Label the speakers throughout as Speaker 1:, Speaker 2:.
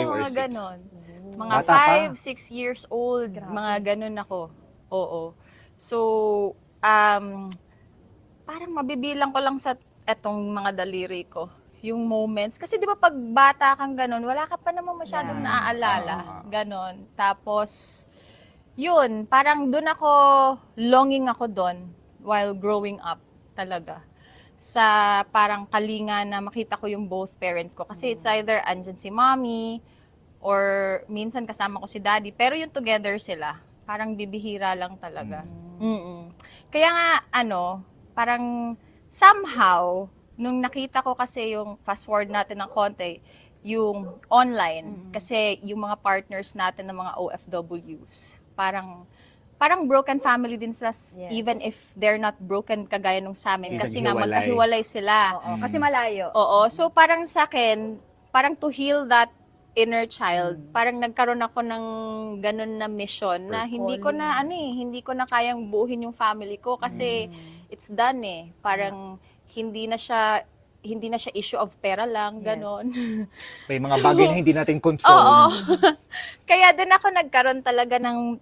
Speaker 1: 5 or
Speaker 2: mga
Speaker 1: 6.
Speaker 2: ganon. Mga
Speaker 1: Bata pa.
Speaker 2: 5, 6 years old,
Speaker 3: Grabe.
Speaker 2: mga ganon ako. Oo. So, parang mabibilang ko lang sa etong mga daliri ko yung moments. Kasi di ba pag bata kang ganon, wala ka pa naman masyadong
Speaker 3: Yeah.
Speaker 2: naaalala.
Speaker 1: Ah.
Speaker 2: Ganon. Tapos, yun, parang dun ako, longing ako dun while growing up talaga. Sa parang kalinga na makita ko yung both parents ko. Kasi it's either andyan si mommy, or minsan kasama ko si daddy. Pero yung together sila, parang bibihira lang talaga. Mm-mm. Kaya nga, parang somehow, nung nakita ko kasi yung fast forward natin ng konti, yung online, kasi yung mga partners natin ng mga OFWs, parang broken family din sila,
Speaker 3: Yes.
Speaker 2: even if they're not broken kagaya nung sa amin.
Speaker 3: Yeah.
Speaker 2: Kasi nga,
Speaker 1: Naghiwalay.
Speaker 2: magkahiwalay sila.
Speaker 3: Oo, kasi malayo.
Speaker 2: Oo. So, parang sa akin, parang to heal that inner child, parang nagkaroon ako ng ganun na mission na hindi ko na, hindi ko na kayang buuhin yung family ko kasi it's done eh. Parang hindi na siya issue of pera lang, ganon.
Speaker 1: May mga bagay na hindi natin control.
Speaker 2: Oo. Kaya din ako nagkaroon talaga ng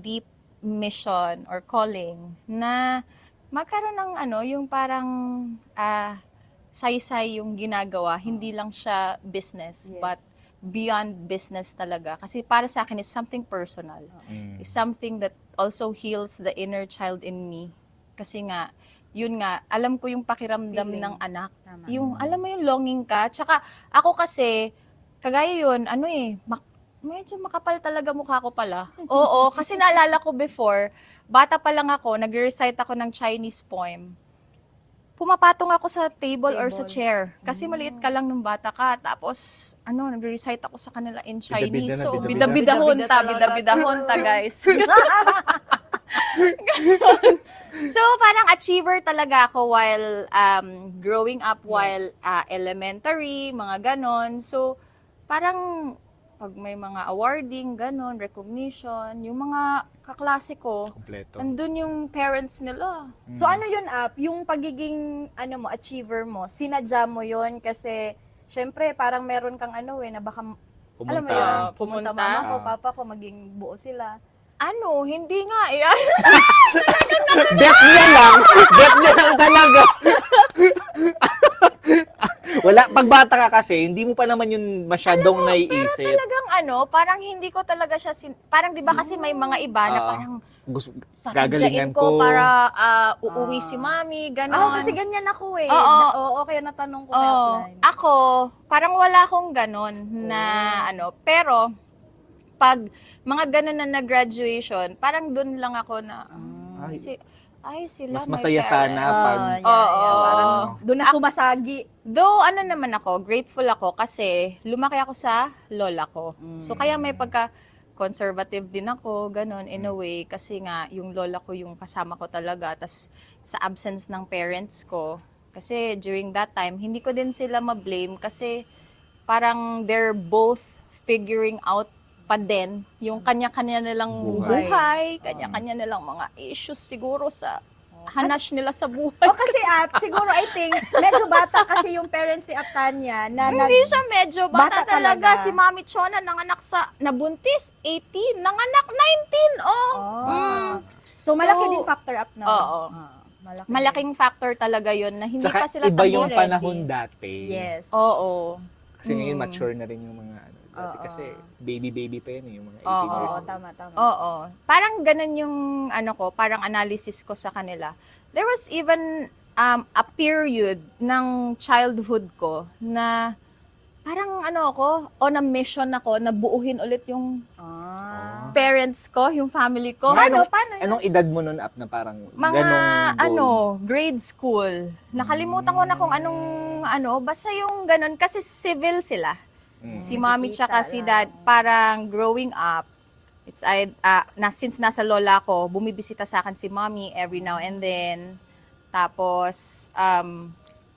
Speaker 2: deep mission or calling na magkaroon ng yung parang saysay yung ginagawa, hindi lang siya business,
Speaker 3: Yes.
Speaker 2: but beyond business talaga. Kasi para sa akin, it's something personal. It's something that also heals the inner child in me. Kasi nga, yun nga, alam ko yung pakiramdam
Speaker 3: Feeling.
Speaker 2: ng anak.
Speaker 3: Tama.
Speaker 2: Yung, alam mo yung longing ka. Tsaka, ako kasi, kagaya yun, medyo makapal talaga mukha ko pala. Oo, kasi naalala ko before, bata pa lang ako, nag-recite ako ng Chinese poem. Pumapatong ako sa table or sa chair. Kasi maliit ka lang nung bata ka. Tapos, nag-recite ako sa kanila in Chinese.
Speaker 1: Bida-bida na,
Speaker 2: So,
Speaker 1: bida-bida.
Speaker 2: bida-bidahonta, guys. So, parang achiever talaga ako while growing up, while elementary, mga ganon. So, parang pag may mga awarding, ganon, recognition, yung mga kaklase ko,
Speaker 1: Kompleto.
Speaker 2: andun yung parents nila.
Speaker 3: So ano yun, yung pagiging achiever mo, sinadya mo yun kasi syempre parang meron kang na baka alam mo yun, pumunta
Speaker 2: Pumunta.
Speaker 3: mama ko, papa ko, maging buo sila.
Speaker 2: Hindi nga.
Speaker 1: Bet niya lang! Bet niya lang talaga! Wala, pag bata ka kasi, hindi mo pa naman yun masyadong naiisip.
Speaker 2: Talagang parang hindi ko talaga siya, parang di ba kasi may mga iba na parang
Speaker 1: Gusto,
Speaker 2: sasadyain
Speaker 1: gagalingan
Speaker 2: ko
Speaker 1: ko.
Speaker 2: para uuwi si mami, ganon.
Speaker 3: Kasi ganyan ako eh.
Speaker 2: Oo.
Speaker 3: Kaya natanong ko may
Speaker 2: Oo.
Speaker 3: apply.
Speaker 2: Ako, parang wala akong ganon na pero pag mga ganon na nag-graduation, parang dun lang ako na, sila
Speaker 1: Mas
Speaker 2: my
Speaker 1: masaya
Speaker 2: parents.
Speaker 1: sana pag...
Speaker 3: Parang doon na sumasagi.
Speaker 2: Though, naman ako, grateful ako kasi lumaki ako sa lola ko. So, kaya may pagka-conservative din ako, ganun, in a way. Kasi nga, yung lola ko yung kasama ko talaga. Tas sa absence ng parents ko, kasi during that time, hindi ko din sila ma-blame kasi parang they're both figuring out pa din yung kanya-kanya nilang buhay, kanya-kanya nilang mga issues siguro sa hanash nila sa buhay.
Speaker 3: Kasi siguro I think medyo bata kasi yung parents ni Aptanya na
Speaker 2: Hindi siya medyo bata,
Speaker 3: Bata
Speaker 2: talaga.
Speaker 3: talaga.
Speaker 2: Si Mami Chona nanganak nabuntis, 18, nanganak 19,
Speaker 3: So malaki
Speaker 2: So,
Speaker 3: din factor up na.
Speaker 2: Oo. Malaking factor talaga yon na hindi
Speaker 1: Tsaka
Speaker 2: pa sila
Speaker 1: iba yung
Speaker 2: tapos.
Speaker 1: panahon dati.
Speaker 3: Yes.
Speaker 2: Oo.
Speaker 1: Kasi ngayon mature na rin yung mga dati kasi baby pa yun yung mga 18
Speaker 2: Oo.
Speaker 1: years
Speaker 3: Oo,
Speaker 1: old.
Speaker 3: tama.
Speaker 2: Oo. Parang ganun yung parang analysis ko sa kanila. There was even a period ng childhood ko na parang ako, on a mission ako na buuhin ulit yung parents ko, yung family ko.
Speaker 3: Paano yun?
Speaker 1: Anong edad mo nun up na parang
Speaker 2: Mga
Speaker 1: ganong goal?
Speaker 2: grade school. Nakalimutan ko na kung anong basta yung ganun kasi civil sila. Si mommy
Speaker 3: Nakikita
Speaker 2: tsaka si
Speaker 3: lang.
Speaker 2: dad, parang growing up, since nasa lola ko, bumibisita sa akin si mommy every now and then. Tapos,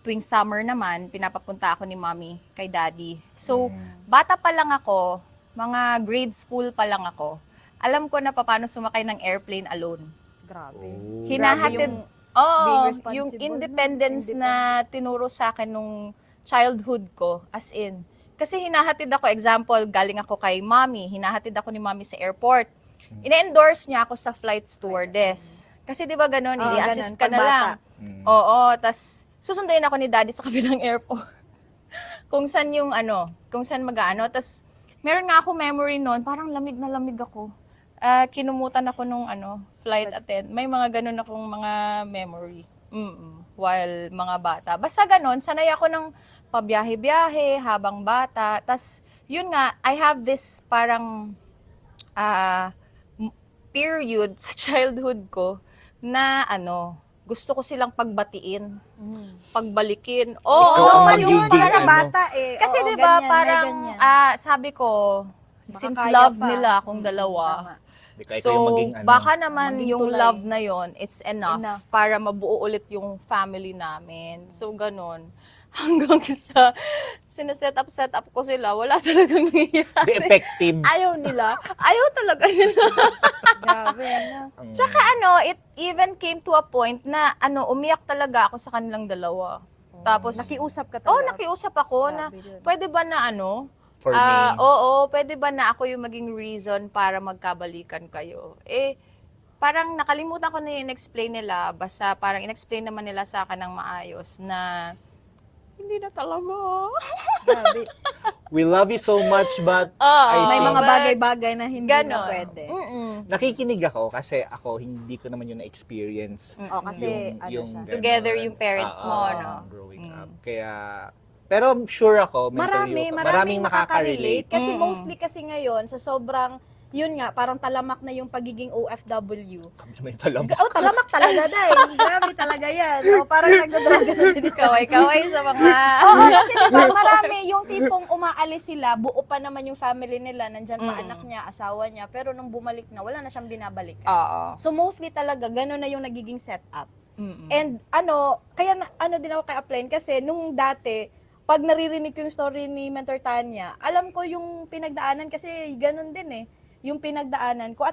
Speaker 2: tuwing summer naman, pinapapunta ako ni mommy kay daddy. So, bata pa lang ako, mga grade school pa lang ako, alam ko na paano sumakay ng airplane alone.
Speaker 3: Grabe.
Speaker 1: Oh.
Speaker 2: Hinahatid,
Speaker 3: Grabe
Speaker 2: yung
Speaker 3: responsible,
Speaker 2: yung
Speaker 3: no?
Speaker 2: independence na tinuro sa akin nung childhood ko, as in, Kasi hinahatid ako, example, galing ako kay mommy, hinahatid ako ni mommy sa airport. Ina-endorse niya ako sa flight stewardess. Kasi di ba ganun,
Speaker 3: Oo,
Speaker 2: i-assist
Speaker 3: ganun,
Speaker 2: ka na
Speaker 3: pag
Speaker 2: lang.
Speaker 3: bata.
Speaker 2: Oo, tas susunduin ako ni daddy sa kabilang airport. Kung saan yung kung saan mag-ano. Tas meron nga ako memory noon, parang lamig na lamig ako. Kinumutan ako nung flight attendant. May mga ganun akong mga memory. While mga bata. Basta ganun, sanay ako ng pabiyahe-biyahe habang bata. Tas yun nga, I have this parang period sa childhood ko na gusto ko silang pagbatiin, pagbalikin.
Speaker 1: Ikaw
Speaker 2: Oo,
Speaker 1: ang
Speaker 3: yun,
Speaker 1: magiging
Speaker 3: para
Speaker 1: ano.
Speaker 3: bata eh.
Speaker 2: kasi
Speaker 3: Oo,
Speaker 2: 'di ba
Speaker 3: ganyan, may
Speaker 2: parang
Speaker 3: ganyan.
Speaker 2: sabi ko since
Speaker 3: Makakaya
Speaker 2: love
Speaker 3: pa.
Speaker 2: nila akong dalawa.
Speaker 3: Tama.
Speaker 1: Di kaya
Speaker 2: So,
Speaker 1: yung maging
Speaker 2: baka naman
Speaker 3: maging
Speaker 2: yung
Speaker 3: tulay.
Speaker 2: love na yon, it's enough,
Speaker 3: Enough.
Speaker 2: para mabuo ulit yung family namin. So, ganun. Hanggang sa sineset up ko sila, wala talagang
Speaker 1: Di
Speaker 2: nangyayari.
Speaker 1: effective.
Speaker 2: Ayaw nila. Ayaw talaga nila.
Speaker 3: Grabe, no?
Speaker 2: Tsaka it even came to a point na umiyak talaga ako sa kanilang dalawa. Tapos,
Speaker 3: Nakiusap ka talaga.
Speaker 2: nakiusap ako na,
Speaker 3: Grabe yun.
Speaker 2: pwede ba na
Speaker 1: For me.
Speaker 2: oo, pwede ba na ako yung maging reason para magkabalikan kayo? Parang nakalimutan ko na yung in-explain nila, basta parang in-explain naman nila sa akin ng maayos na hindi na talaga.
Speaker 3: Grabe.
Speaker 1: We love you so much, but
Speaker 2: Oo,
Speaker 3: May
Speaker 1: think-
Speaker 3: mga bagay-bagay na hindi
Speaker 2: ganon.
Speaker 3: na pwede.
Speaker 1: nakikinig ako kasi ako hindi ko naman yun na-experience.
Speaker 3: O, kasi
Speaker 1: yung
Speaker 3: siya.
Speaker 1: ganon.
Speaker 2: Together yung parents mo, no?
Speaker 1: Growing
Speaker 2: Mm.
Speaker 1: up. Kaya, pero sure ako,
Speaker 3: Maraming makaka-relate. Kasi
Speaker 2: Mm.
Speaker 3: mostly kasi ngayon, sa sobrang, yun nga, parang talamak na yung pagiging OFW.
Speaker 1: Kami naman yung talam.
Speaker 3: Oh, talamak talaga dahil. Grabe talaga yan. O, parang nagdodroga na din ito.
Speaker 2: Kaway-kaway sa mga...
Speaker 3: Oo, kasi diba, marami yung tipong umaalis sila, buo pa naman yung family nila, nandyan pa
Speaker 2: Mm.
Speaker 3: anak niya, asawa niya, pero nung bumalik na, wala na siyang binabalik.
Speaker 2: Oo.
Speaker 3: So mostly talaga, gano'n na yung nagiging setup.
Speaker 2: Mm-mm.
Speaker 3: And kaya din ako kay Upline kasi nung dati, pag naririnig ko yung story ni Mentor Tanya, alam ko yung pinagdaanan kasi gano'n din eh. Yung pinagdaanan ko.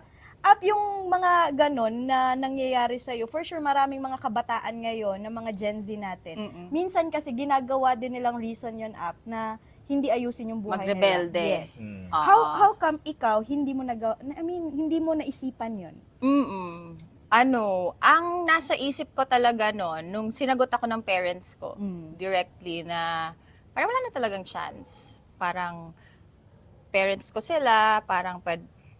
Speaker 3: At yung mga ganon na nangyayari sa'yo, for sure maraming mga kabataan ngayon, na mga Gen Z natin.
Speaker 2: Mm-mm.
Speaker 3: Minsan kasi ginagawa din nilang reason yun na hindi ayusin yung buhay
Speaker 2: Magrebelde.
Speaker 3: nila. Yes.
Speaker 1: Mm.
Speaker 2: Oo.
Speaker 3: How come ikaw hindi mo hindi mo naisipan yun?
Speaker 2: Ang nasa isip ko talaga noon, nung sinagot ako ng parents ko, directly na parang wala na talagang chance. Parang parents ko sila, parang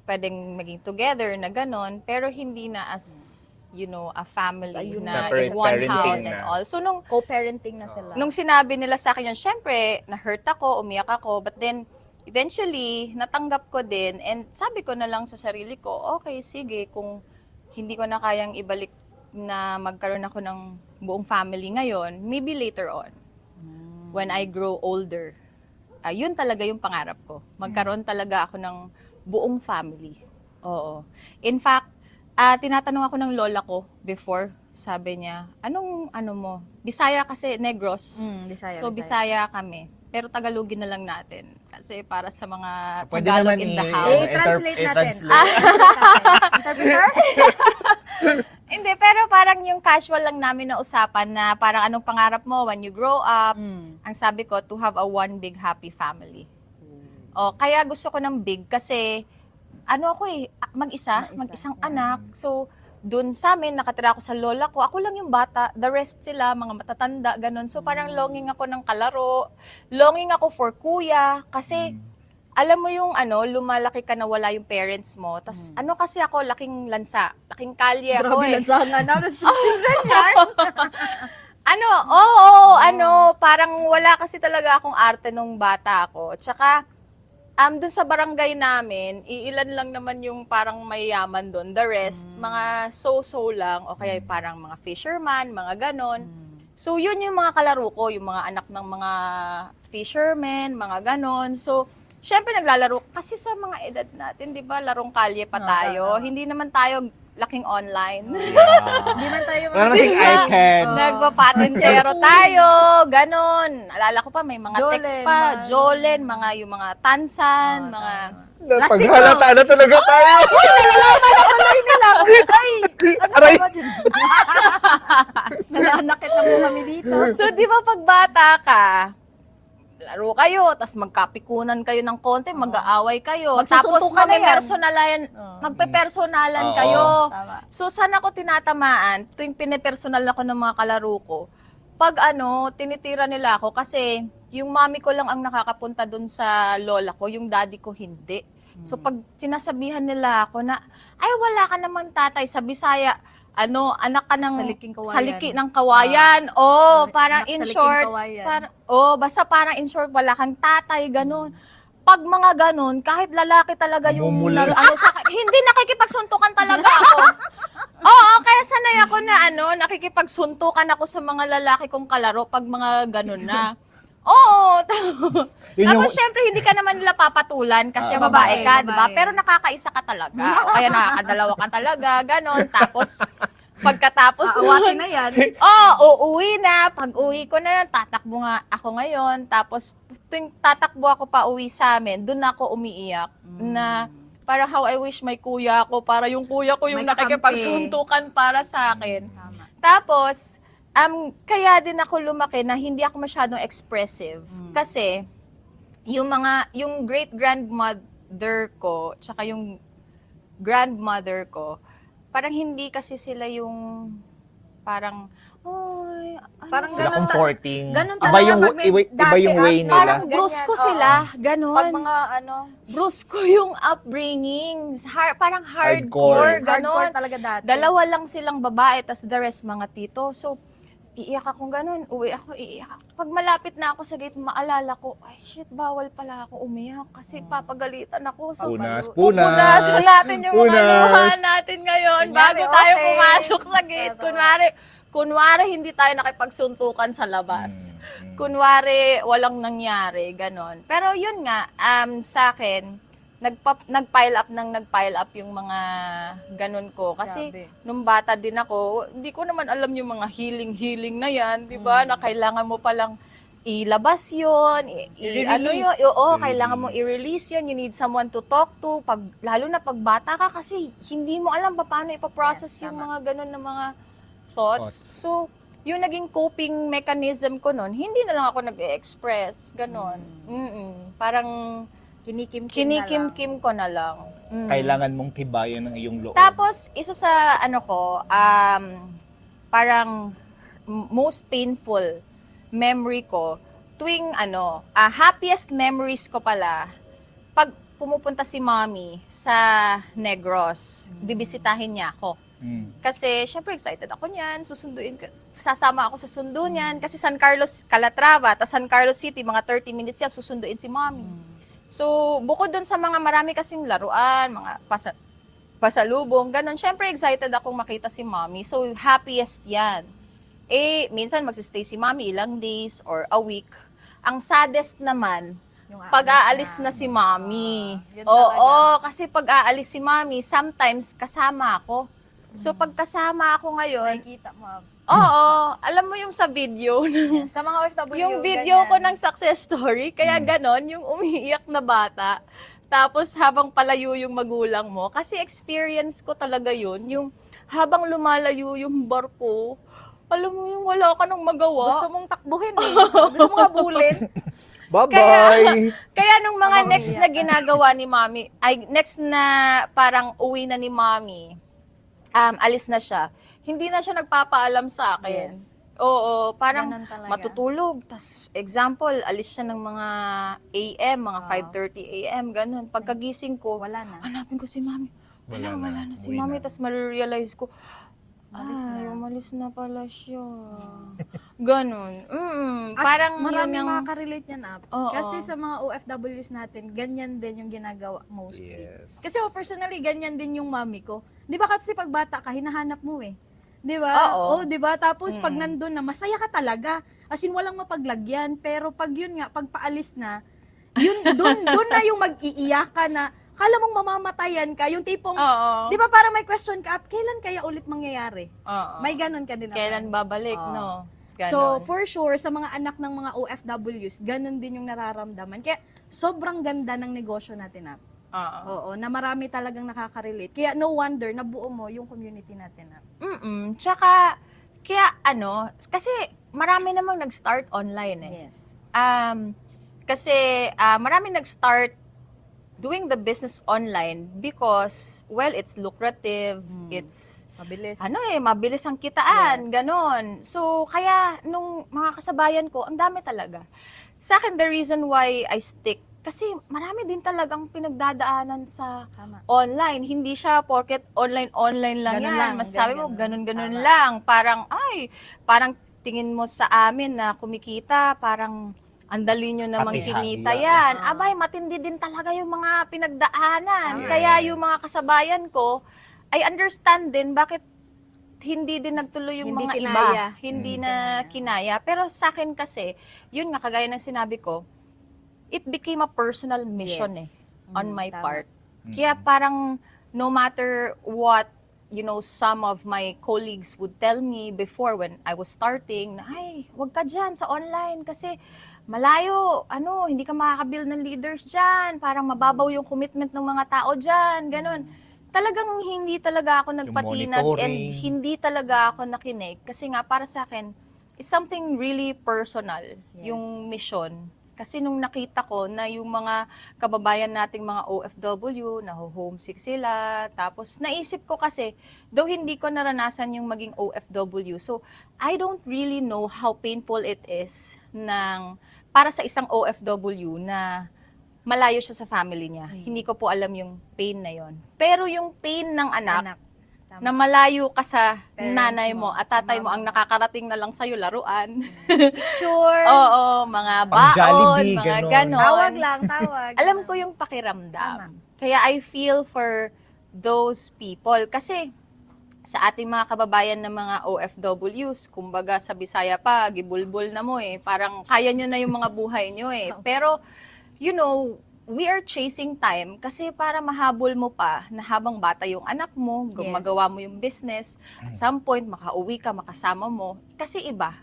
Speaker 2: pwedeng maging together na ganon, pero hindi na as, a family
Speaker 3: As a unit.
Speaker 2: na
Speaker 1: Separate
Speaker 2: in one
Speaker 1: parenting
Speaker 2: house
Speaker 1: na.
Speaker 2: and all. So, nung
Speaker 3: Co-parenting na sila.
Speaker 2: sinabi nila sa akin yun, syempre, na-hurt ako, umiyak ako, but then, eventually, natanggap ko din, and sabi ko na lang sa sarili ko, okay, sige, kung hindi ko na kayang ibalik na magkaroon ako ng buong family ngayon, maybe later on, when I grow older, yun talaga yung pangarap ko. Magkaroon talaga ako ng buong family. Oo. In fact, tinatanong ako ng lola ko before, sabi niya, anong mo? Bisaya kasi, Negros.
Speaker 3: Bisaya.
Speaker 2: So, Bisaya kami. Pero Tagalogin na lang natin. Kasi para sa mga
Speaker 1: Pwede
Speaker 2: Tagalog
Speaker 1: naman
Speaker 2: in the
Speaker 3: Eh,
Speaker 2: house.
Speaker 3: translate natin.
Speaker 1: i-translate.
Speaker 3: Interpreter?
Speaker 2: Hindi, pero parang yung casual lang namin na usapan na parang anong pangarap mo when you grow up. Ang sabi ko, to have a one big happy family. Kaya gusto ko ng big kasi mag-isang anak. So, dun sa amin, nakatira ako sa lola ko. Ako lang yung bata. The rest sila, mga matatanda, ganun. So, parang longing ako ng kalaro. Longing ako for kuya. Kasi, alam mo yung lumalaki ka na wala yung parents mo. Tas kasi ako, laking lansa. Laking kalye ako
Speaker 3: Grabe
Speaker 2: eh.
Speaker 3: lang sa nga na. Children yan.
Speaker 2: Parang wala kasi talaga akong arte nung bata ako. Tsaka, dun sa barangay namin, iilan lang naman yung parang mayayaman dun. The rest, mga so-so lang, o kaya parang mga fisherman, mga ganon. So, yun yung mga kalaro ko, yung mga anak ng mga fishermen, mga ganon. So, syempre naglalaro, kasi sa mga edad natin, di ba, larong kalye pa tayo. Hindi naman tayo laking online.
Speaker 3: Hindi man tayo
Speaker 1: Wala namang iPad.
Speaker 2: Nagpapatintero tayo, ganon. Alala ko pa, may mga
Speaker 3: Jolen,
Speaker 2: text pa,
Speaker 3: mga-
Speaker 2: Jolen, yung mga tansan, mga...
Speaker 1: Paghalata na talaga tayo.
Speaker 3: Tuloy nila. Ay,
Speaker 1: Aray.
Speaker 3: ba dyan? Nananakit na po kami dito.
Speaker 2: So, di ba pag bata ka, laro kayo, tapos magkapikunan kayo ng konti, mag-aaway kayo, tapos
Speaker 3: Magsusuntukan na yan.
Speaker 2: magpepersonalan
Speaker 1: Oo.
Speaker 2: kayo.
Speaker 3: Tama.
Speaker 2: So, saan ako tinatamaan? Tuwing pinipersonal ako ng mga kalaro ko, pag tinitira nila ako kasi yung mami ko lang ang nakakapunta dun sa lola ko, yung daddy ko hindi. So, pag sinasabihan nila ako na, ay, wala ka naman tatay, sa Bisaya, anak ka ng
Speaker 3: Saliking kawayan.
Speaker 2: saliki ng kawayan. Parang in short, basta parang in short, wala kang tatay, ganun. Pag mga ganun, kahit lalaki talaga yung
Speaker 1: Namumula.
Speaker 2: hindi nakikipagsuntukan talaga ako. Oo, kaya sanay ako na nakikipagsuntukan ako sa mga lalaki kong kalaro pag mga ganun na. Oo.
Speaker 1: Yun
Speaker 2: Tapos syempre hindi ka naman nila papatulan kasi
Speaker 1: Ah,
Speaker 2: babae ka, di ba?
Speaker 3: babae.
Speaker 2: Pero nakakaisa ka talaga. O kaya nakakadalawa ka talaga, ganon. Tapos pagkatapos
Speaker 3: Aawatin na yan.
Speaker 2: uuwi na. Pag uwi ko na, tatakbo nga ako ngayon. Tapos tuwing tatakbo ako pa uwi sa amin, doon ako umiiyak na para how I wish may kuya ako, para yung kuya ko yung
Speaker 3: May kakampi.
Speaker 2: nakikipagsuntukan para sa akin.
Speaker 3: Tama.
Speaker 2: Tapos, kaya din ako lumaki na hindi ako masyadong expressive. Kasi, yung great-grandmother ko, tsaka yung grandmother ko, parang hindi kasi sila yung parang, oy,
Speaker 3: Parang
Speaker 1: Sila
Speaker 3: ganun
Speaker 1: comforting.
Speaker 3: ganun
Speaker 1: Iba
Speaker 3: talaga
Speaker 1: yung,
Speaker 3: pag may
Speaker 1: iba yung
Speaker 3: dati,
Speaker 1: way nila.
Speaker 2: parang
Speaker 3: Ganyan,
Speaker 2: brusko
Speaker 3: oo.
Speaker 2: sila, ganon.
Speaker 3: Pag mga
Speaker 2: Brusko yung upbringing, parang
Speaker 1: Hardcore.
Speaker 2: hardcore, ganon.
Speaker 3: hardcore talaga dati.
Speaker 2: Dalawa lang silang babae, tas the rest mga tito. So, iiyak akong ganun, uwi ako, iiyak ako. Pag malapit na ako sa gate, maalala ko, ay shit, bawal pala ako umiyak kasi papagalitan ako. So,
Speaker 1: Punas.
Speaker 2: pupunasan natin yung mga
Speaker 1: Punas.
Speaker 2: luha natin ngayon
Speaker 3: Kunyari,
Speaker 2: bago tayo
Speaker 3: okay.
Speaker 2: pumasok sa gate.
Speaker 3: Totoo.
Speaker 2: Kunwari hindi tayo nakipagsuntukan sa labas. Kunwari walang nangyari, ganon. Pero yun nga, sa akin, nag-pile up yung mga ganon ko. Kasi
Speaker 3: Grabe.
Speaker 2: nung bata din ako, hindi ko naman alam yung mga healing na yan, di ba? Na kailangan mo palang ilabas yun,
Speaker 3: I-release.
Speaker 2: kailangan mo i-release yun, you need someone to talk to, lalo na pag bata ka kasi hindi mo alam paano ipaprocess
Speaker 3: Yes,
Speaker 2: yung
Speaker 3: tama.
Speaker 2: mga ganon na mga thoughts. So, yung naging coping mechanism ko nun, hindi na lang ako nag-express, ganon. Parang kinikim-kim ko na lang.
Speaker 1: Kailangan mong tibayan ng iyong loob.
Speaker 2: Tapos, isa sa parang most painful memory ko, tuwing happiest memories ko pala, pag pumupunta si mommy sa Negros, bibisitahin niya ako. Kasi, syempre, excited ako niyan, sasama ako sa sundo niyan, kasi San Carlos, Calatrava, tas San Carlos City, mga 30 minutes yan, susunduin si mommy. So, bukod dun sa mga marami kasing laruan, mga pasalubong, ganun, syempre, excited akong makita si mommy. So, happiest yan. Minsan magsistay si mommy ilang days or a week. Ang saddest naman, pag aalis na si mommy.
Speaker 3: Yun
Speaker 2: Oo, kasi pag aalis si mommy, sometimes kasama ako. So, pag kasama ako ngayon,
Speaker 3: Nakikita mo.
Speaker 2: alam mo yung sa video,
Speaker 3: Sa mga OFW,
Speaker 2: yung video ko ng
Speaker 3: ganyan.
Speaker 2: success story, kaya ganon, yung umiiyak na bata. Tapos habang palayo yung magulang mo, kasi experience ko talaga yun, yung habang lumalayo yung barko, alam mo yung wala ka nang magawa.
Speaker 3: Gusto mong takbuhin eh. Gusto mong habulin.
Speaker 1: Bye-bye!
Speaker 2: Kaya nung mga
Speaker 3: Habang
Speaker 2: next na
Speaker 3: umiiyak ka.
Speaker 2: ginagawa ni mami, next na parang uwi na ni mami, alis na siya, hindi na siya nagpapaalam sa akin.
Speaker 3: Yes.
Speaker 2: Oo, parang
Speaker 3: Ganun talaga.
Speaker 2: matutulog. Tas, example, alis siya ng mga AM, mga 5:30 AM, ganun. Pagkagising ko,
Speaker 3: Wala na.
Speaker 2: hanapin ko si mami. Wala na si
Speaker 1: Uwi
Speaker 2: mami.
Speaker 1: na.
Speaker 2: Tas ma-realize ko,
Speaker 3: Umalis na.
Speaker 2: umalis na pala siya. Ganun. Parang
Speaker 3: Marami
Speaker 2: yun yung...
Speaker 3: makaka-relate yan, Ap.
Speaker 2: Oo.
Speaker 3: Kasi sa mga OFWs natin, ganyan din yung ginagawa mostly.
Speaker 1: Yes.
Speaker 3: Kasi personally, ganyan din yung mami ko. Di ba kasi pag bata ka, hinahanap mo eh. Di ba?
Speaker 2: Oo.
Speaker 3: Di ba? Tapos pag
Speaker 2: Mm.
Speaker 3: nandun na, masaya ka talaga. As in, walang mapaglagyan. Pero pag yun nga, pag paalis na, yun, dun na yung mag-iiyak ka na, kala mong mamamatayan ka, yung tipong,
Speaker 2: Oo.
Speaker 3: di ba parang may question ka, Ap, kailan kaya ulit mangyayari?
Speaker 2: Oo.
Speaker 3: May ganun ka din naman.
Speaker 2: Kailan babalik,
Speaker 3: Oo.
Speaker 2: no?
Speaker 3: So,
Speaker 2: Ganon.
Speaker 3: for sure, sa mga anak ng mga OFWs, ganun din yung nararamdaman. Kaya, sobrang ganda ng negosyo natin, Ap.
Speaker 2: Oo.
Speaker 3: Oo, na marami talagang nakaka-relate. Kaya, no wonder, nabuo mo yung community natin, Ap.
Speaker 2: Tsaka, kaya kasi marami namang nag-start online eh.
Speaker 3: Yes.
Speaker 2: Kasi marami nag-start doing the business online because, well, it's lucrative, it's,
Speaker 3: Mabilis.
Speaker 2: mabilis ang kitaan,
Speaker 3: Yes.
Speaker 2: ganon. So, kaya nung mga kasabayan ko, ang dami talaga. Sa akin, the reason why I stick, kasi marami din talagang pinagdadaanan sa
Speaker 3: Tama.
Speaker 2: online. Hindi siya porket online lang
Speaker 3: Ganun
Speaker 2: yan.
Speaker 3: lang,
Speaker 2: Masasabi mo,
Speaker 3: ganun.
Speaker 2: ganun
Speaker 3: Tama.
Speaker 2: lang. Parang tingin mo sa amin na kumikita, parang ang dali nyo namang
Speaker 1: Patihan.
Speaker 2: kinita
Speaker 1: Yeah.
Speaker 2: yan.
Speaker 3: Ah.
Speaker 2: Abay, matindi din talaga yung mga pinagdaanan.
Speaker 3: Tama.
Speaker 2: Kaya yung
Speaker 1: Yes.
Speaker 2: mga kasabayan ko, I understand din bakit hindi din nagtuloy yung
Speaker 3: Hindi
Speaker 2: mga
Speaker 3: kinaya.
Speaker 2: iba. Hindi
Speaker 1: Mm.
Speaker 2: na kinaya. Pero sa akin kasi, yun nga, kagaya ng sinabi ko, it became a personal mission on my
Speaker 3: Tama.
Speaker 2: part.
Speaker 1: Mm.
Speaker 2: Kaya parang no matter what, some of my colleagues would tell me before when I was starting, na, ay, wag ka dyan sa online kasi malayo, hindi ka makakabuild ng leaders dyan, parang mababaw yung commitment ng mga tao dyan, ganun. Talagang hindi talaga ako nagpatinag and
Speaker 1: monitoring.
Speaker 2: hindi talaga ako nakinig kasi nga para sa akin, it's something really personal,
Speaker 3: Yes.
Speaker 2: yung mission. Kasi nung nakita ko na yung mga kababayan nating mga OFW, naho-homesick sila, tapos naisip ko kasi, though hindi ko naranasan yung maging OFW, so I don't really know how painful it is para sa isang OFW na malayo siya sa family niya. Hindi ko po alam yung pain na yon. Pero yung pain ng anak.
Speaker 3: Tama.
Speaker 2: Na malayo ka sa
Speaker 3: Parents
Speaker 2: nanay mo
Speaker 3: mo,
Speaker 2: at
Speaker 3: sa
Speaker 2: tatay mo,
Speaker 3: mama
Speaker 2: ang
Speaker 3: mo.
Speaker 2: nakakarating na lang sa'yo, laruan.
Speaker 3: Picture.
Speaker 2: Oo, mga
Speaker 1: Pang
Speaker 2: baon,
Speaker 1: Jollibee,
Speaker 2: mga
Speaker 1: ganon.
Speaker 2: ganon.
Speaker 3: Tawag lang, tawag.
Speaker 2: Alam ko yung pakiramdam.
Speaker 3: Tama.
Speaker 2: Kaya I feel for those people. Kasi sa ating mga kababayan na mga OFWs, kumbaga sa Bisaya pa, gibulbul na mo parang kaya nyo na yung mga buhay nyo Pero, we are chasing time kasi para mahabol mo pa na habang bata yung anak mo,
Speaker 3: Yes.
Speaker 2: magawa mo yung business, at some point makauwi ka, makasama mo. Kasi iba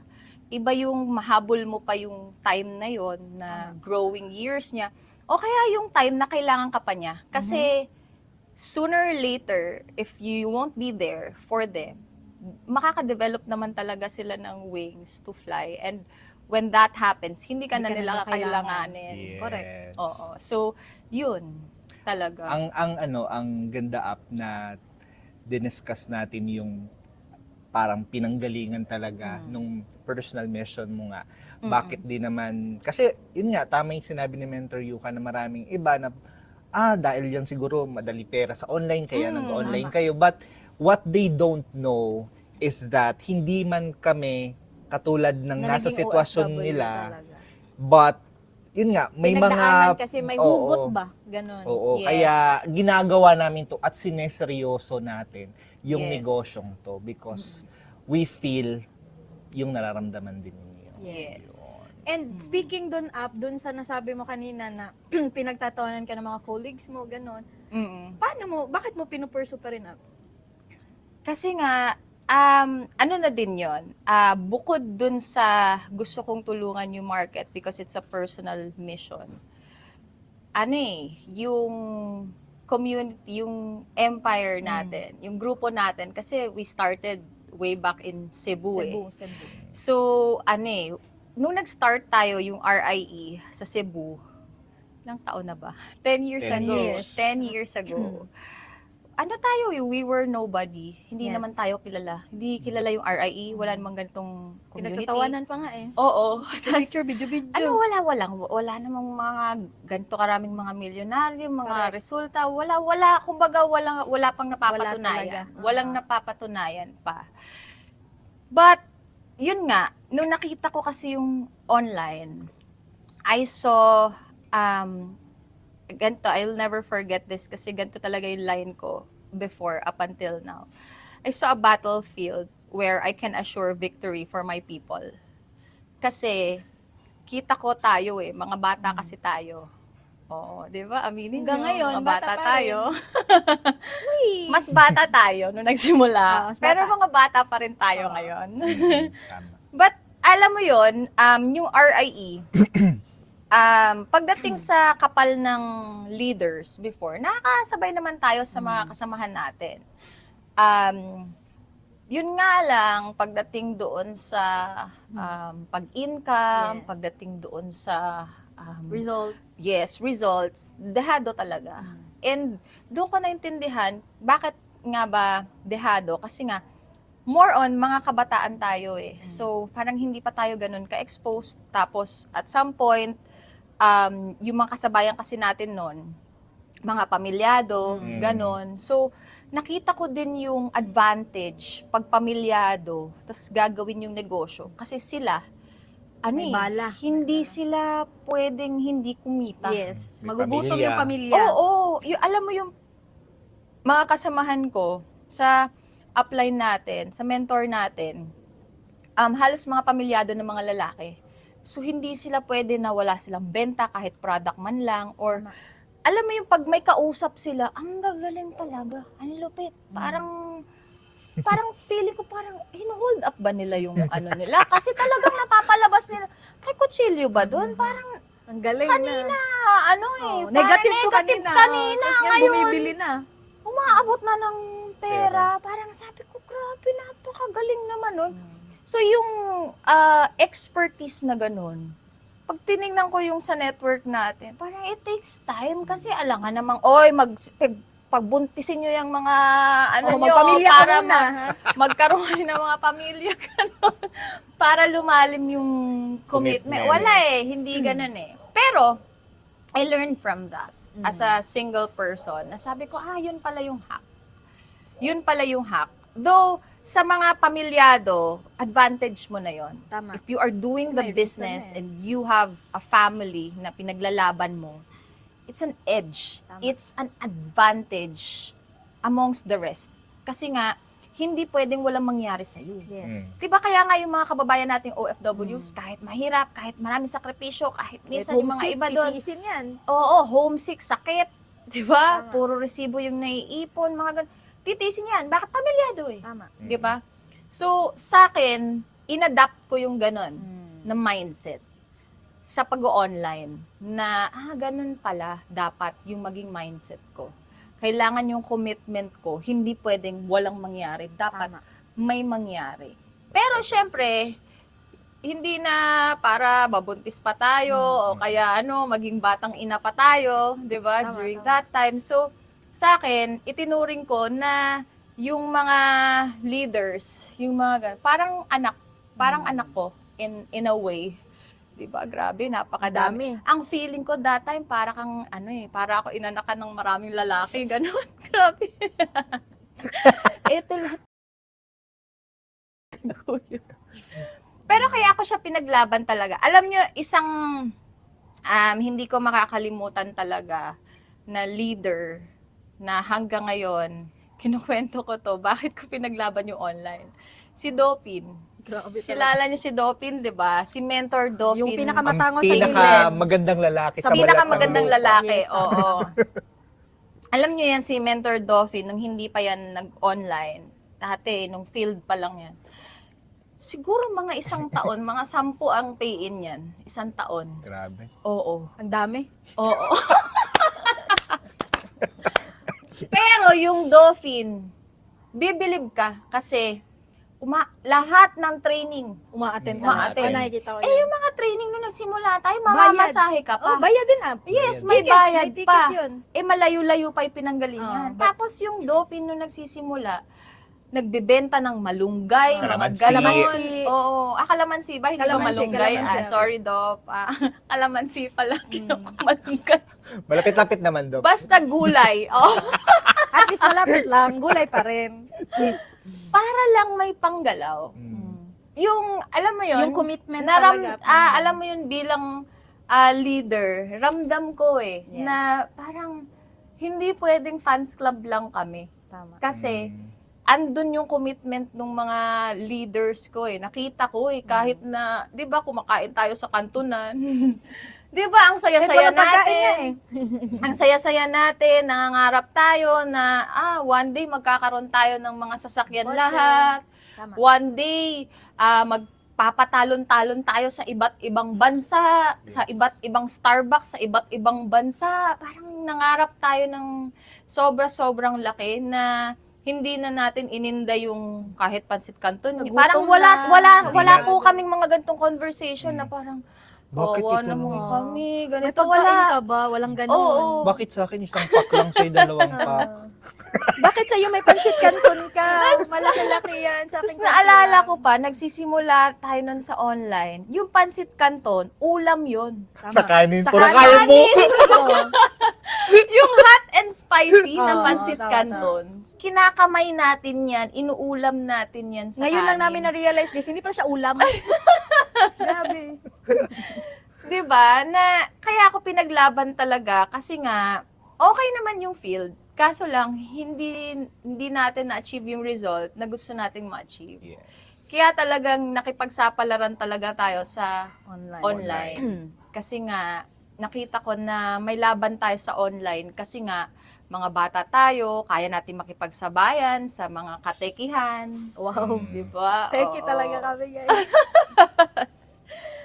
Speaker 2: yung mahabol mo pa yung time na yon na growing years niya. O kaya yung time na kailangan ka pa niya. Kasi sooner or later, if you won't be there for them, makaka-develop naman talaga sila ng wings to fly. And when that happens, hindi ka na nila kakailanganin.
Speaker 1: Yes.
Speaker 3: Correct.
Speaker 2: Oo. So, yun talaga.
Speaker 1: Ang ganda up na diniscuss natin yung parang pinanggalingan talaga nung personal mission mo nga. Bakit di naman, kasi yun nga, tama yung sinabi ni Mentor Yuka na maraming iba na, dahil yan siguro madali pera sa online, kaya nag-online kayo. But what they don't know is that hindi man kami katulad ng
Speaker 3: Na
Speaker 1: nasa
Speaker 3: naging
Speaker 1: sitwasyon
Speaker 3: OFW
Speaker 1: nila,
Speaker 3: talaga.
Speaker 1: but yun nga, may
Speaker 3: Pinagdaanan
Speaker 1: mga
Speaker 3: kasi may
Speaker 1: oo,
Speaker 3: hugot ba? Ganon.
Speaker 1: Oo,
Speaker 2: Yes.
Speaker 1: kaya ginagawa namin to at sineseryoso natin yung
Speaker 2: Yes.
Speaker 1: negosyong to because we feel yung nararamdaman din ninyo.
Speaker 2: Yes.
Speaker 3: And speaking dun sa nasabi mo kanina na pinagtatawanan ka ng mga colleagues mo, ganon. Bakit mo pinupursu pa rin up?
Speaker 2: Kasi nga, ano na din yon, bukod dun sa gusto kong tulungan yung market because it's a personal mission, yung community, yung empire natin, yung grupo natin, kasi we started way back in Cebu.
Speaker 3: Cebu.
Speaker 2: So, nung nag-start tayo yung RIE sa Cebu, ilang taon na ba? 10 years
Speaker 1: 10
Speaker 2: ago.
Speaker 1: years.
Speaker 2: 10 years ago. We were nobody. Hindi
Speaker 3: Yes.
Speaker 2: naman tayo kilala. Hindi kilala yung RIE, wala namang ganitong community.
Speaker 3: Pinagtatawanan pa nga
Speaker 2: Oo.
Speaker 3: Picture, video.
Speaker 2: Wala namang mga ganito karaming mga milyonaryo, mga
Speaker 3: Correct.
Speaker 2: resulta. Wala, kumbaga wala pang napapatunayan.
Speaker 3: talaga.
Speaker 2: Walang napapatunayan pa. But, yun nga, nung nakita ko kasi yung online, I saw, ganito, I'll never forget this kasi ganito talaga yung line ko before up until now. I saw a battlefield where I can assure victory for my people. Kasi, kita ko tayo mga bata kasi tayo. Oo, di ba? Aminin
Speaker 3: Hanggang
Speaker 2: nyo,
Speaker 3: ngayon,
Speaker 2: mga
Speaker 3: bata pa
Speaker 2: tayo.
Speaker 3: Uy!
Speaker 2: Mas bata tayo nung nagsimula.
Speaker 3: mas
Speaker 2: Pero
Speaker 3: bata.
Speaker 2: mga bata pa rin tayo ngayon.
Speaker 1: Tama.
Speaker 2: But, alam mo yun, yung RIE, pagdating sa kapal ng leaders before, nakakasabay naman tayo sa mga kasamahan natin. Yun nga lang, pagdating doon sa pag-income,
Speaker 3: Yes.
Speaker 2: pagdating doon sa
Speaker 3: Results.
Speaker 2: yes, results, dehado talaga. And doon ko naintindihan, bakit nga ba dehado? Kasi nga, more on, mga kabataan tayo eh. So, parang hindi pa tayo ganun ka-exposed. Tapos, at some point, yung mga kasabayan kasi natin nun, mga pamilyado, ganun. So, nakita ko din yung advantage pag pamilyado, tapos gagawin yung negosyo. Kasi sila,
Speaker 3: May bala.
Speaker 2: hindi sila pwedeng hindi kumita.
Speaker 3: Yes.
Speaker 1: May
Speaker 3: Magugutom
Speaker 1: pamilya.
Speaker 3: yung pamilya.
Speaker 2: Oo, alam mo yung mga kasamahan ko sa upline natin, sa mentor natin, halos mga pamilyado ng mga lalaki. So, hindi sila pwede na wala silang benta kahit product man lang or
Speaker 3: Tama.
Speaker 2: alam mo yung pag may kausap sila, ang gagaling talaga, ang lupit. Parang feeling ko parang hino-hold up ba nila yung ano nila? Kasi talagang napapalabas nila. May kutsilyo ba doon? Parang
Speaker 3: Ang galing
Speaker 2: kanina,
Speaker 3: na.
Speaker 2: ano eh.
Speaker 3: Oh,
Speaker 2: parang
Speaker 3: negative to kanina.
Speaker 2: kanina.
Speaker 3: Tapos ngayon
Speaker 2: Ngayon,
Speaker 3: bumibili na.
Speaker 2: umaabot na ng pera. Parang sabi ko, grabe, napakagaling naman nun. So yung expertise na ganun, pag tinignan ko yung sa network natin, parang it takes time kasi alangan namang, pagbuntisin nyo yung mga ano nyo,
Speaker 3: Magpamilya ka
Speaker 2: para
Speaker 3: muna. ha?
Speaker 2: magkaroon kayo ng mga pamilya ganun, para lumalim yung commitment.
Speaker 1: Commitment.
Speaker 2: Wala eh, hindi ganun eh. Pero, I learned from that as a single person, na sabi ko, yun pala yung hack. Yun pala yung hack. Though, sa mga pamilyado, advantage mo na yon.
Speaker 3: Tama.
Speaker 2: If you are doing
Speaker 3: Kasi
Speaker 2: the
Speaker 3: may reason
Speaker 2: business
Speaker 3: eh.
Speaker 2: and you have a family na pinaglalaban mo, it's an edge.
Speaker 3: Tama.
Speaker 2: It's an advantage amongst the rest. Kasi nga, hindi pwedeng walang mangyari sa'yo.
Speaker 3: Yes.
Speaker 2: Diba kaya nga yung mga kababayan nating OFWs, kahit mahirap, kahit maraming sakripisyo, kahit minsan yung mga iba doon,
Speaker 3: titiisin yan.
Speaker 2: oo, homesick, sakit, diba?
Speaker 3: Tama.
Speaker 2: Puro resibo yung naiipon, mga ganun. Titisin yan. Bakit pamilyado eh?
Speaker 3: Tama.
Speaker 2: Diba? So, sa akin, inadapt ko yung ganun na mindset sa pag-online na, ganun pala dapat yung maging mindset ko. Kailangan yung commitment ko, hindi pwedeng walang mangyari. Dapat
Speaker 3: Tama.
Speaker 2: may mangyari. Pero syempre, hindi na para mabuntis pa tayo o kaya maging batang ina pa tayo, 'di ba?
Speaker 3: Tama,
Speaker 2: During
Speaker 3: tama.
Speaker 2: that time. So, sa akin, itinuring ko na yung mga leaders, yung mga parang anak ko in a way. 'Di ba? Grabe, napakadami.
Speaker 3: Dami.
Speaker 2: Ang feeling ko that time para kang para ako inanakan ng maraming lalaki, gano'n. Grabe. Ito lahat. Pero kaya ako siya pinaglaban talaga. Alam nyo, isang hindi ko makakalimutan talaga na leader na hanggang ngayon, kinukwento ko to, bakit ko pinaglaban yung online. Si Dopin.
Speaker 3: Grabe talaga.
Speaker 2: Kilala niyo si Dopin, di ba? Si Mentor Dopin.
Speaker 3: Yung
Speaker 1: Ang
Speaker 3: pinakamatangos sa Giles.
Speaker 1: pinakamagandang lalaki
Speaker 2: Sa pinakamagandang
Speaker 1: balat ng lupa.
Speaker 2: lalaki,
Speaker 3: Yes.
Speaker 2: oo. Alam niyo yan, si Mentor Dopin, nung hindi pa yan nag-online, dati, nung field pa lang yan, siguro mga 1 taon, mga 10 ang pay-in yan. 1 taon.
Speaker 1: Grabe.
Speaker 2: Oo.
Speaker 3: Ang dami.
Speaker 2: Oo. Pero yung Dolphin, bibilib ka kasi lahat ng training,
Speaker 3: Uma-attend
Speaker 2: Uma-attend.
Speaker 3: ka. Nakikita ko
Speaker 2: yung mga training nung nagsimula tayo,
Speaker 3: Bayad.
Speaker 2: mamamasahe ka pa.
Speaker 3: bayad din
Speaker 2: Yes,
Speaker 1: Bayad.
Speaker 2: may
Speaker 3: Ticket,
Speaker 2: bayad
Speaker 3: may ticket
Speaker 2: pa.
Speaker 3: yun.
Speaker 2: Malayo-layo pa yung pinanggalingan. Tapos yung Dolphin nung nagsisimula, nagbebenta ng malunggay, mga
Speaker 1: Kalamansi.
Speaker 2: ganon.
Speaker 3: Kalamansi.
Speaker 2: Oo, kalamansi ba? Hindi ba
Speaker 3: Kalamansi,
Speaker 2: malunggay?
Speaker 3: kalamansi.
Speaker 2: Sorry, Dop. Kalamansi pala, malunggay.
Speaker 1: Malapit-lapit naman, Dok.
Speaker 2: Basta gulay. Oh.
Speaker 3: At least malapit lang. Gulay pa rin.
Speaker 2: Para lang may panggalaw. Yung, alam mo yun,
Speaker 3: Yung commitment talaga.
Speaker 2: alam mo yun bilang leader, ramdam ko
Speaker 3: Yes.
Speaker 2: na parang hindi pwedeng fans club lang kami.
Speaker 3: Tama.
Speaker 2: Kasi, andun yung commitment ng mga leaders ko Nakita ko kahit na, di ba, kumakain tayo sa kantunan. Di ba, ang saya-saya
Speaker 3: Walang pagkain nga
Speaker 2: natin. Ang saya-saya natin, nangangarap tayo na, one day magkakaroon tayo ng mga sasakyan
Speaker 3: Kotse.
Speaker 2: lahat.
Speaker 3: Tama.
Speaker 2: One day, magpapatalon-talon tayo sa iba't ibang bansa, sa iba't ibang Starbucks, sa iba't ibang bansa. Parang nangarap tayo ng sobra-sobrang laki na hindi na natin ininda yung kahit pansit canton.
Speaker 3: Nagutom
Speaker 2: Parang
Speaker 3: na.
Speaker 2: wala
Speaker 1: Hindi
Speaker 2: po kaming mga gantong conversation na parang
Speaker 1: Bakit
Speaker 2: Oo,
Speaker 1: ito
Speaker 2: naman
Speaker 1: naman?
Speaker 2: kami.
Speaker 3: May
Speaker 2: Ganito,
Speaker 3: pagkain
Speaker 2: wala.
Speaker 3: ka ba? Walang ganon.
Speaker 2: Oo.
Speaker 1: Bakit sa akin isang pack lang sa'yo, dalawang pack?
Speaker 3: Ah. Bakit sa'yo may pansit canton ka? Malaki-laki yan. Sa
Speaker 2: Tapos
Speaker 3: akin,
Speaker 2: naalala
Speaker 3: konti
Speaker 2: ko
Speaker 3: lang.
Speaker 2: pa, nagsisimula tayo nun sa online. Yung pansit canton, ulam yun.
Speaker 1: Sa kanin.
Speaker 3: Sa
Speaker 1: Puro
Speaker 3: kanin.
Speaker 1: kanin mo.
Speaker 3: Oo.
Speaker 2: Yung hot and spicy na
Speaker 3: Oo,
Speaker 2: pansit
Speaker 3: tama,
Speaker 2: canton. Kinakamay natin yan, inuulam natin yan sa
Speaker 3: Ngayon lang
Speaker 2: kanin.
Speaker 3: namin na-realize this, hindi pala siya ulam. Grabe.
Speaker 2: 'Di ba? Na kaya ako pinaglaban talaga kasi nga okay naman yung field. Kaso lang hindi natin na-achieve yung result na gusto nating ma-achieve.
Speaker 1: Yes.
Speaker 2: Kaya talagang nakipagsapalaran talaga tayo sa
Speaker 3: Online.
Speaker 2: online. Kasi nga nakita ko na may laban tayo sa online kasi nga mga bata tayo, kaya natin makipagsabayan sa mga katekihan.
Speaker 3: Wow.
Speaker 1: Mm.
Speaker 2: 'Di ba?
Speaker 3: Peki
Speaker 2: Oo.
Speaker 3: talaga kami, guys.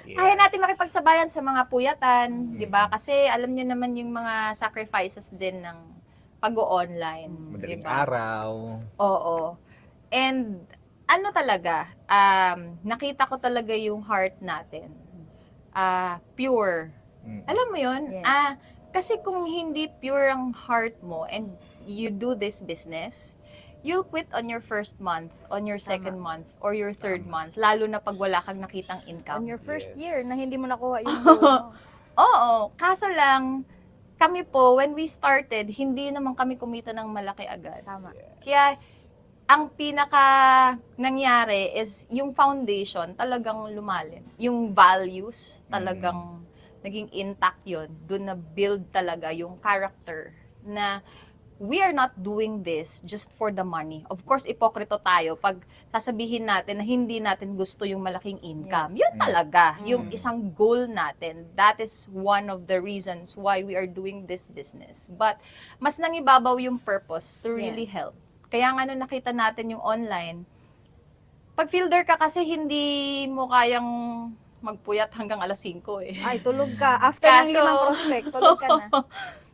Speaker 1: Yes.
Speaker 2: Kaya natin makipagsabayan sa mga puyatan,
Speaker 1: Mm.
Speaker 2: 'di ba? Kasi alam niyo naman yung mga sacrifices din ng pag-o-online, 'di
Speaker 1: Madaling
Speaker 2: ba?
Speaker 1: araw.
Speaker 2: Oo. And ano talaga, nakita ko talaga yung heart natin. Pure.
Speaker 1: Mm.
Speaker 2: Alam mo 'yun?
Speaker 3: Yes.
Speaker 2: Kasi kung hindi pure ang heart mo and you do this business, you'll quit on your first month, on your second month, or your third
Speaker 1: Tama.
Speaker 2: month, lalo na pag wala kang nakitang
Speaker 3: On
Speaker 2: income.
Speaker 3: your first
Speaker 1: Yes.
Speaker 3: year na hindi mo nakuha yung goal mo.
Speaker 2: Oo, kaso lang, kami po, when we started, hindi naman kami kumita ng malaki agad.
Speaker 3: Tama.
Speaker 2: Kaya, ang pinaka nangyari is, yung foundation talagang lumalim. Yung values talagang naging intact yun. Doon na build talaga yung character na we are not doing this just for the money. Of course, ipokrito tayo pag sasabihin natin na hindi natin gusto yung malaking income.
Speaker 3: Yes.
Speaker 2: Yun talaga,
Speaker 3: Mm.
Speaker 2: yung isang goal natin. That is one of the reasons why we are doing this business. But mas nangibabaw yung purpose to really
Speaker 3: Yes.
Speaker 2: help. Kaya nga nung nakita natin yung online, pag fielder ka kasi hindi mo kayang magpuyat hanggang alas 5 eh.
Speaker 3: Ay, tulog ka. After ng
Speaker 2: Kaso-
Speaker 3: 5 prospect, tulog ka na.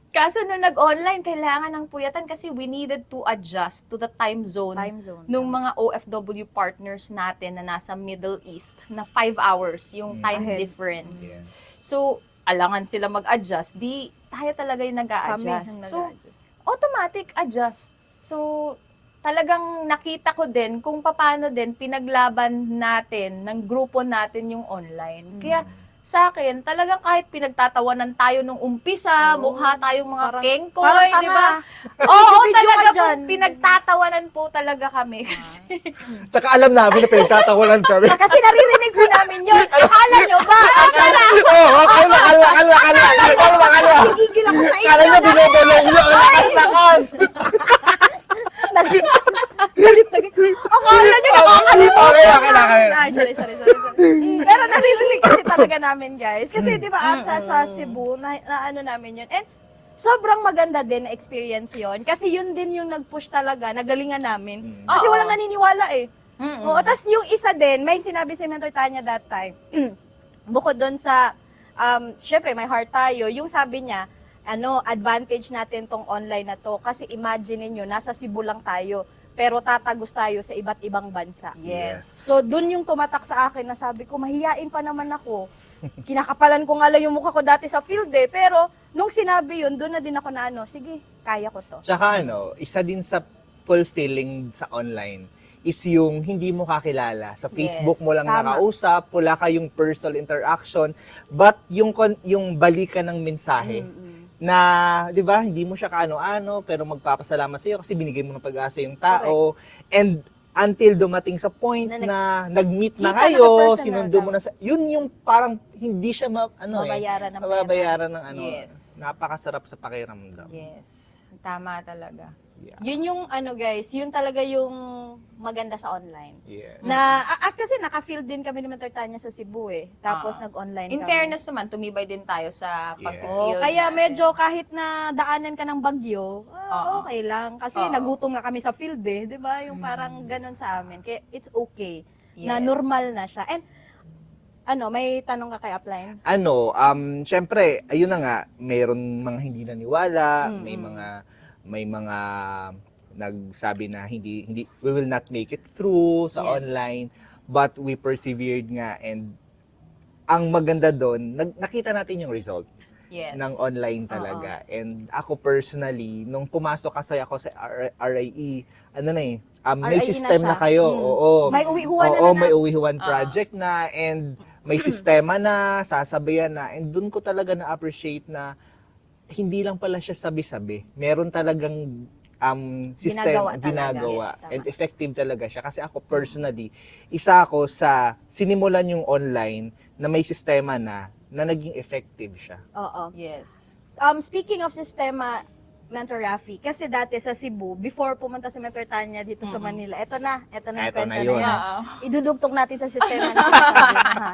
Speaker 2: Kaso nung nag-online, kailangan ng puyatan kasi we needed to adjust to the time zone
Speaker 3: Time zone.
Speaker 2: nung mga OFW partners natin na nasa Middle East na 5 hours yung time
Speaker 3: Ahead.
Speaker 2: difference.
Speaker 1: Yes.
Speaker 2: So, alangan sila mag-adjust, di tayo talaga yung
Speaker 3: Kami
Speaker 2: nag-a-adjust.
Speaker 3: ang
Speaker 2: So,
Speaker 3: nag-adjust.
Speaker 2: automatic adjust. So, talagang nakita ko din kung paano din pinaglaban natin ng grupo natin yung online. Kaya sa akin, talagang kahit pinagtatawanan tayo nung umpisa,
Speaker 3: Oo.
Speaker 2: mukha tayong mga
Speaker 3: Parang-
Speaker 2: kengkoy,
Speaker 3: Parang
Speaker 2: di ba?
Speaker 3: tanga.
Speaker 2: Oo,
Speaker 3: Video ka
Speaker 2: talaga po,
Speaker 3: dyan.
Speaker 2: pinagtatawanan po talaga kami. Kasi,
Speaker 1: Tsaka alam namin na pinagtatawanan kami.
Speaker 3: Kasi naririnig po namin yun. Akala nyo ba?
Speaker 1: Oo, kalma.
Speaker 3: Nagigigil ako sa
Speaker 1: Kala
Speaker 3: inyo.
Speaker 1: nyo binobelong nyo. Ang lakas.
Speaker 3: Galit na galit. Akala nyo nakakalito.
Speaker 1: Okay.
Speaker 3: Sorry. Pero naririnig kasi talaga namin, guys. Kasi di ba sa Cebu, na ano namin yun. And sobrang maganda din na experience yon. Kasi yun din yung nag-push talaga, nagalingan namin. Kasi
Speaker 2: Oo.
Speaker 3: walang naniniwala eh.
Speaker 2: mm-mm.
Speaker 3: Oo, tapos yung isa din, may sinabi si Mentor Tanya that time, bukod doon sa, syempre may heart tayo, yung sabi niya, advantage natin tong online na to, kasi imagine niyo nasa Cebu lang tayo, pero tatagos tayo sa iba't ibang bansa.
Speaker 2: Yes.
Speaker 3: So, dun yung tumatak sa akin na sabi ko, mahiyain pa naman ako. Kinakapalan ko nga lang yung mukha ko dati sa field eh, pero nung sinabi yun, dun na din ako na sige, kaya ko to.
Speaker 1: Tsaka isa din sa fulfilling sa online is yung hindi mo kakilala. Sa Facebook
Speaker 2: Yes,
Speaker 1: mo lang
Speaker 3: tama.
Speaker 1: nakausap, wala kayong personal interaction, but yung balikan ng mensahe na, 'di ba, hindi mo siya kaano-ano pero magpapasalamat sa iyo kasi binigay mo ng pag-asa yung tao. And until dumating sa point
Speaker 3: Na
Speaker 1: na nag-meet na
Speaker 3: kita na
Speaker 1: kayo,
Speaker 3: personal,
Speaker 1: sinundo mo na yun yung parang hindi siya
Speaker 3: Mabayaran ng pera.
Speaker 1: mababayaran ng
Speaker 2: Yes.
Speaker 1: napakasarap sa pakiramdam.
Speaker 2: Yes. Tama talaga.
Speaker 1: Yeah.
Speaker 3: Yun yung guys, yun talaga yung maganda sa online.
Speaker 1: Yeah.
Speaker 3: Na kasi naka-field din kami ni Mentor Tanya sa Cebu eh. Tapos nag-online
Speaker 2: In
Speaker 3: kami.
Speaker 2: fairness naman, tumibay din tayo sa
Speaker 1: Yes.
Speaker 2: pag-field.
Speaker 3: Kaya medyo kahit na daanan ka ng bagyo,
Speaker 2: Oo.
Speaker 3: okay lang. Kasi
Speaker 2: Oo.
Speaker 3: nagutom nga kami sa field eh. Di ba? Yung parang ganun sa amin. Kaya it's okay. Na
Speaker 2: Yes.
Speaker 3: normal na siya. And may tanong ka kay Upline?
Speaker 1: Syempre, ayun na nga, mayroon mga hindi naniwala,
Speaker 3: Mm-mm.
Speaker 1: may mga nagsabi na hindi we will not make it through sa
Speaker 3: Yes.
Speaker 1: online, but we persevered nga, and ang maganda doon, nakita natin yung result
Speaker 2: Yes.
Speaker 1: ng online talaga. And ako personally, nung pumasok kasi ako sa RIE, ano na eh, may
Speaker 3: RIE na
Speaker 1: system na,
Speaker 3: siya.
Speaker 1: kayo.
Speaker 3: Mm.
Speaker 1: Oo.
Speaker 3: May uwihuan na
Speaker 1: Oo,
Speaker 3: na.
Speaker 1: may uwihuan
Speaker 2: Ah.
Speaker 1: project na, and may sistema na, sasabayan na. And doon ko talaga na-appreciate na hindi lang pala siya sabi-sabi. Meron talagang system,
Speaker 3: Ginagawa talaga.
Speaker 1: ginagawa.
Speaker 3: Yes, tama.
Speaker 1: And effective talaga siya. Kasi ako personally, isa ako sa sinimulan yung online na may sistema na naging effective siya.
Speaker 3: Oo.
Speaker 2: Yes.
Speaker 3: Speaking of sistema, Mentor Rafi, kasi dati sa Cebu, before pumunta si Mentor Tanya dito sa Manila, eto na yung
Speaker 1: Eto
Speaker 3: kwento
Speaker 1: na
Speaker 3: na
Speaker 1: yun.
Speaker 3: yan.
Speaker 2: Oo.
Speaker 3: Idudugtong natin sa sistema na sinasabi mo, ha?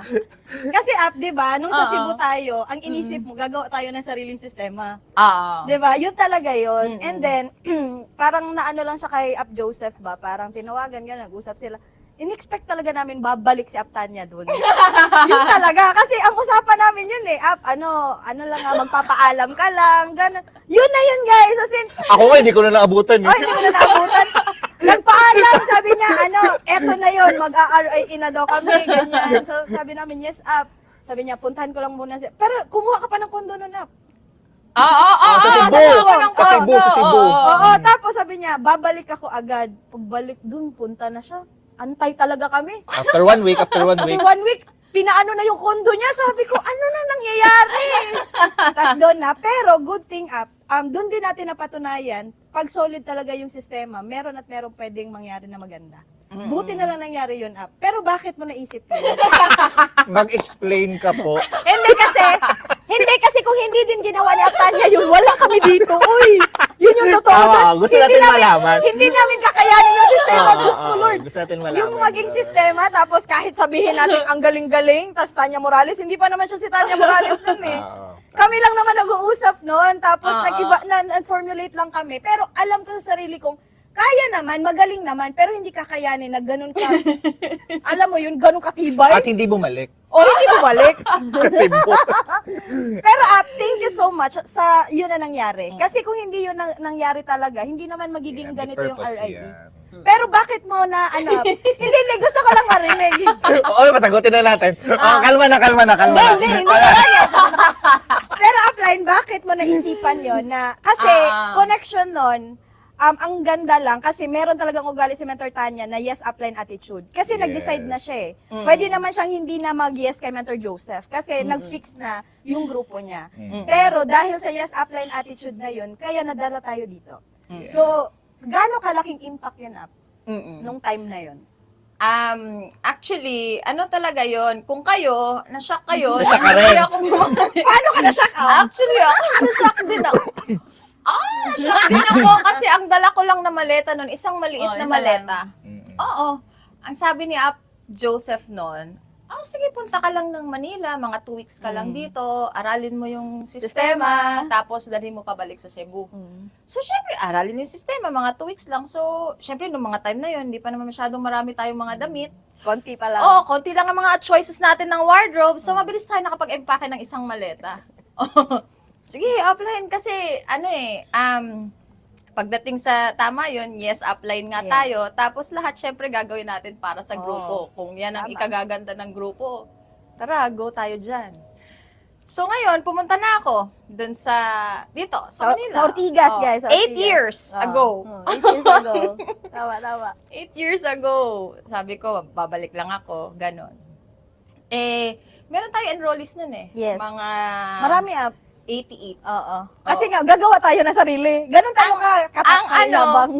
Speaker 3: Kasi di ba, nung sa
Speaker 2: Oo.
Speaker 3: Cebu tayo, ang inisip mo, gagawa tayo ng sariling sistema.
Speaker 2: Ah.
Speaker 3: Di ba? Yun talaga yun.
Speaker 2: Mm-mm.
Speaker 3: And then, parang naano lang siya kay Ap Joseph ba? Parang tinawagan nga, nag-usap sila. In-expect talaga namin babalik si Ap Tanya doon. Yun talaga. Kasi ang usapan namin yun eh. Ap, ano lang nga, magpapaalam ka lang, gano'n. Yun na yun, guys. As in,
Speaker 1: Ako nga, hindi ko na naabutan eh.
Speaker 3: oh, hindi ko na naabutan. Nagpaalam, sabi niya, eto na yun, mag-RIE na daw kami, ganyan. So, sabi namin, yes, Ap. Sabi niya, puntahan ko lang muna siya. Pero, kumuha ka pa ng kondo nun, Ap.
Speaker 1: Sa Cebu! Sa Cebu, sa Cebu.
Speaker 3: Oo, tapos sabi niya, babalik ako agad. Pagbalik dun, punta na siya. Antay talaga kami.
Speaker 1: After 1 week,
Speaker 3: After 1 week, pinaano na yung kondo niya. Sabi ko, ano na nangyayari? Tapos doon na. Pero good thing Ap, doon din natin napatunayan, pag solid talaga yung sistema, meron at meron pwedeng mangyari na maganda. Buti na lang nangyari yun, Ap. Pero bakit mo naisip yun?
Speaker 1: Mag-explain ka po.
Speaker 3: Hindi kasi kung hindi din ginawa ni Ap Tanya yun, wala kami dito. Uy, yun yung totoo.
Speaker 1: Tama, gusto natin malaman.
Speaker 3: Hindi namin kakayanin yung sistema, Diyos ko Lord.
Speaker 1: Gusto natin malaman.
Speaker 3: Yung maging sistema, tapos kahit sabihin natin ang galing-galing, tapos Tanya Morales, hindi pa naman siya si Tanya Morales dun eh. Kami lang naman nag-uusap noon, tapos nag-formulate lang kami. Pero alam ko sa sarili kong, kaya naman, magaling naman, pero hindi kakayanin na ganun ka. Alam mo yun, ganun katibay.
Speaker 1: At hindi bumalik.
Speaker 3: O hindi bumalik.
Speaker 1: Kasi
Speaker 3: Pero thank you so much sa yun na nangyari. Kasi kung hindi yun nangyari talaga, hindi naman magiging ganito yung RIE. Pero bakit mo na, hindi, gusto ko lang marinig.
Speaker 1: Oo, patagutin na natin. Kalma na.
Speaker 3: Hindi talaga. Pero upline, bakit mo naisipan yon na, kasi connection nun, ang ganda lang kasi meron talagang ugali si Mentor Tanya na yes upline attitude. Kasi
Speaker 1: Yes.
Speaker 3: nag-decide na siya eh. Pwede naman siyang hindi na mag-yes kay Mentor Joseph kasi nag-fix na yung grupo niya. Pero dahil sa yes upline attitude na yun, kaya nadala tayo dito. So, gaano kalaking impact yun up nung time na yun?
Speaker 2: Actually, ano talaga yon? Kung kayo, na-shock kayo,
Speaker 1: Na-shock ka rin.
Speaker 2: hindi ako bumalik.
Speaker 3: Paano ka na-shock
Speaker 2: Actually, ako na-shock din ako. Na-shock din ako kasi ang dala ko lang na maleta nun, isang maliit na
Speaker 3: isa
Speaker 2: maleta. Oo. Ang sabi ni Ap Joseph nun, sige, punta ka lang ng Manila, mga 2 weeks ka lang dito, aralin mo yung sistema, tapos dalhin mo pabalik sa Cebu. So, syempre, aralin yung sistema, mga 2 weeks lang. So, syempre, nung mga time na yun, hindi pa naman masyadong marami tayong mga damit.
Speaker 3: Konti pa lang.
Speaker 2: Oo, konti lang ang mga choices natin ng wardrobe. So, mabilis tayo nakapag-empake ng isang maleta. Sige, offline kasi, pagdating sa tama yun, yes, offline nga
Speaker 3: Yes.
Speaker 2: tayo. Tapos lahat, syempre, gagawin natin para sa grupo. Kung yan ang
Speaker 3: Tama.
Speaker 2: ikagaganda ng grupo, tara, go tayo dyan. So, ngayon, pumunta na ako dun dito, sa Manila.
Speaker 3: Sa Ortigas, guys. Sa
Speaker 2: 8
Speaker 3: Ortigas.
Speaker 2: years ago.
Speaker 3: 8 years ago. Tama.
Speaker 2: 8 years ago. Sabi ko, babalik lang ako. Ganon. Meron tayo enrollees nun eh.
Speaker 3: Yes.
Speaker 2: Mga
Speaker 3: Marami up.
Speaker 2: 88.
Speaker 3: Oo. Kasi nga, gagawa tayo na sarili. Ganon tayo katakayabang.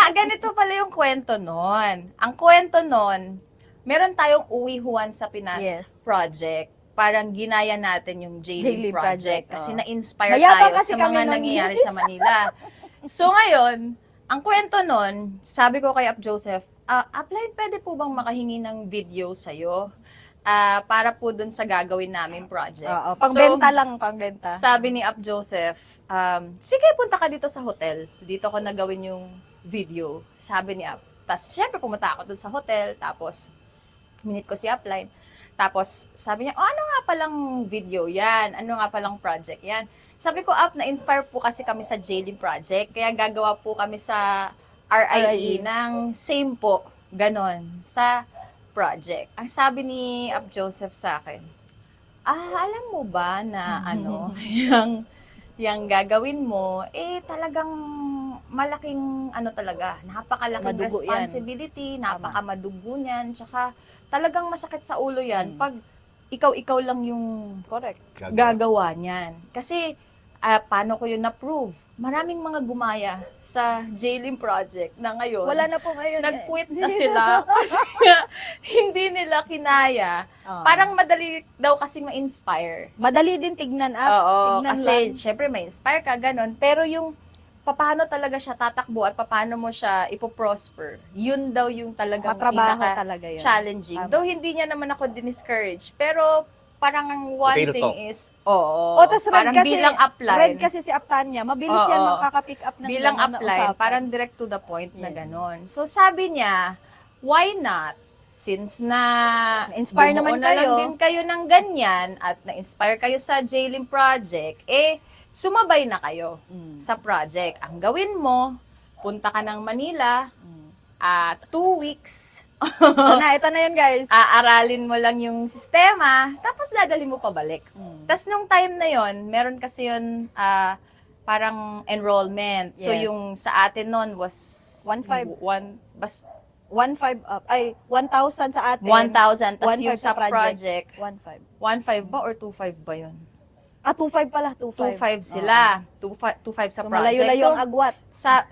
Speaker 2: Ganito pala yung kwento nun. Ang kwento nun, meron tayong uwihuan sa Pinas
Speaker 3: Yes.
Speaker 2: project. Parang ginaya natin yung J-Lib
Speaker 3: J-Lib
Speaker 2: project.
Speaker 3: project,
Speaker 2: Kasi
Speaker 3: oo.
Speaker 2: na-inspire
Speaker 3: Mayabang
Speaker 2: tayo
Speaker 3: kasi
Speaker 2: sa
Speaker 3: kami
Speaker 2: mga
Speaker 3: nun,
Speaker 2: nangyayari
Speaker 3: yes.
Speaker 2: sa Manila. So ngayon, ang kwento nun, sabi ko kay Ap Joseph, Upline, pwede po bang makahingi ng video sa'yo? Para po dun sa gagawin namin project.
Speaker 3: Oo, pangbenta lang, pangbenta.
Speaker 2: Sabi ni Ap Joseph, sige, punta ka dito sa hotel. Dito ko nagawin yung video. Sabi ni Ap. Tapos, syempre, pumunta ako dun sa hotel. Tapos, minute ko si Upline. Tapos, sabi niya, ano nga palang video yan? Ano nga palang project yan? Sabi ko, Ap, na-inspire po kasi kami sa J-Lib project. Kaya gagawa po kami sa RIE ng same po, ganon, sa project. Ang sabi ni Ap Joseph sa akin, alam mo ba na yung gagawin mo, talagang malaking talaga, napakalaking
Speaker 3: Madugo yan.
Speaker 2: responsibility, napakamadugo niyan, tsaka talagang masakit sa ulo yan pag ikaw lang yung
Speaker 3: Correct.
Speaker 2: gagawa niyan. Kasi, paano ko yun na-prove? Maraming mga gumaya sa Jailing Project na ngayon.
Speaker 3: Wala na po ngayon.
Speaker 2: Nag-quit na sila kasi hindi nila kinaya. Parang madali daw kasi ma-inspire.
Speaker 3: madali din tignan up.
Speaker 2: Oo,
Speaker 3: tignan
Speaker 2: kasi
Speaker 3: lang.
Speaker 2: syempre ma-inspire ka, ganun. Pero yung paano talaga siya tatakbo at paano mo siya ipoprosper, yun daw yung talagang
Speaker 3: Matrabaho talaga yun.
Speaker 2: challenging.
Speaker 3: Tama.
Speaker 2: Though hindi niya naman ako diniscourage, pero parang ang one
Speaker 1: Potato
Speaker 2: thing
Speaker 1: talk.
Speaker 2: is, oo,
Speaker 3: Tas
Speaker 2: parang
Speaker 3: red kasi,
Speaker 2: bilang upline,
Speaker 3: red kasi si Aptanya, mabilis yan
Speaker 2: Oo.
Speaker 3: makaka-pick up ng
Speaker 2: bilang
Speaker 3: gano'n na
Speaker 2: upline,
Speaker 3: usapan.
Speaker 2: parang direct to the point na
Speaker 3: Yes.
Speaker 2: ganon. So sabi niya, why not? Since na
Speaker 3: Na-inspire naman
Speaker 2: bumuo na lang
Speaker 3: kayo.
Speaker 2: din kayo ng ganyan at na-inspire kayo sa Jailing Project, sumabay na kayo sa project. Ang gawin mo, punta ka ng Manila, 2 weeks,
Speaker 3: Ito na yun, guys.
Speaker 2: aaralin mo lang yung sistema, tapos dadali mo pabalik. Tapos nung time na yon, meron kasi yun parang enrollment. So
Speaker 3: Yes.
Speaker 2: yung sa atin noon was
Speaker 3: 1,500 up. Ay, 1,000 sa atin.
Speaker 2: 1,000. Tapos
Speaker 3: 1,500
Speaker 2: yung sa
Speaker 3: sa project.
Speaker 2: project,
Speaker 3: 1,500.
Speaker 2: 1,500 ba or 2,500 ba yun?
Speaker 3: 2,500 pala, 2,500.
Speaker 2: 2,500 sila. 2,500 sa
Speaker 3: So,
Speaker 2: project.
Speaker 3: malayo-layo ang agwat.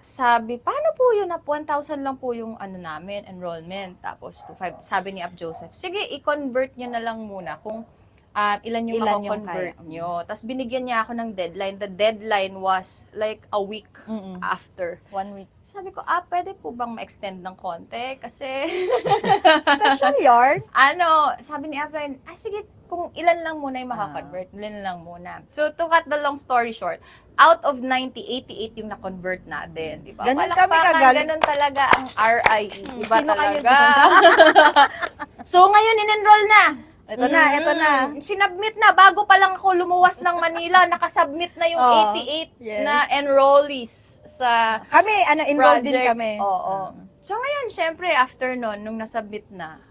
Speaker 2: Sabi, paano po yun? 1,000 lang po yung namin, enrollment. Tapos 2,500. Sabi ni Ab Joseph, sige, i-convert nyo na lang muna kung ilan yung
Speaker 3: Ilan yung
Speaker 2: mako-convert
Speaker 3: kaya.
Speaker 2: nyo. Tapos binigyan niya ako ng deadline. The deadline was like a week after.
Speaker 3: 1 week.
Speaker 2: Sabi ko, pwede po bang ma-extend ng konti? Kasi,
Speaker 3: Special yarn.
Speaker 2: sabi ni Abline, sige, kung ilan lang muna yung makakonvert, ilan lang muna. So, to cut the long story short, out of 90, 88 yung na-convert natin. Diba?
Speaker 3: Ganun kami
Speaker 2: Palakpakan,
Speaker 3: kagaling.
Speaker 2: ganun talaga ang RIE. Diba
Speaker 3: Sino kayo
Speaker 2: talaga? So, ngayon, in-enroll na.
Speaker 3: Ito na.
Speaker 2: Sinubmit na. Bago pa lang ako lumuwas ng Manila, nakasubmit na yung 88
Speaker 3: yes.
Speaker 2: na enrollees sa
Speaker 3: Kami, enrolled din
Speaker 2: project.
Speaker 3: kami.
Speaker 2: Oo. So ngayon, syempre, after nun, nung nasubmit na,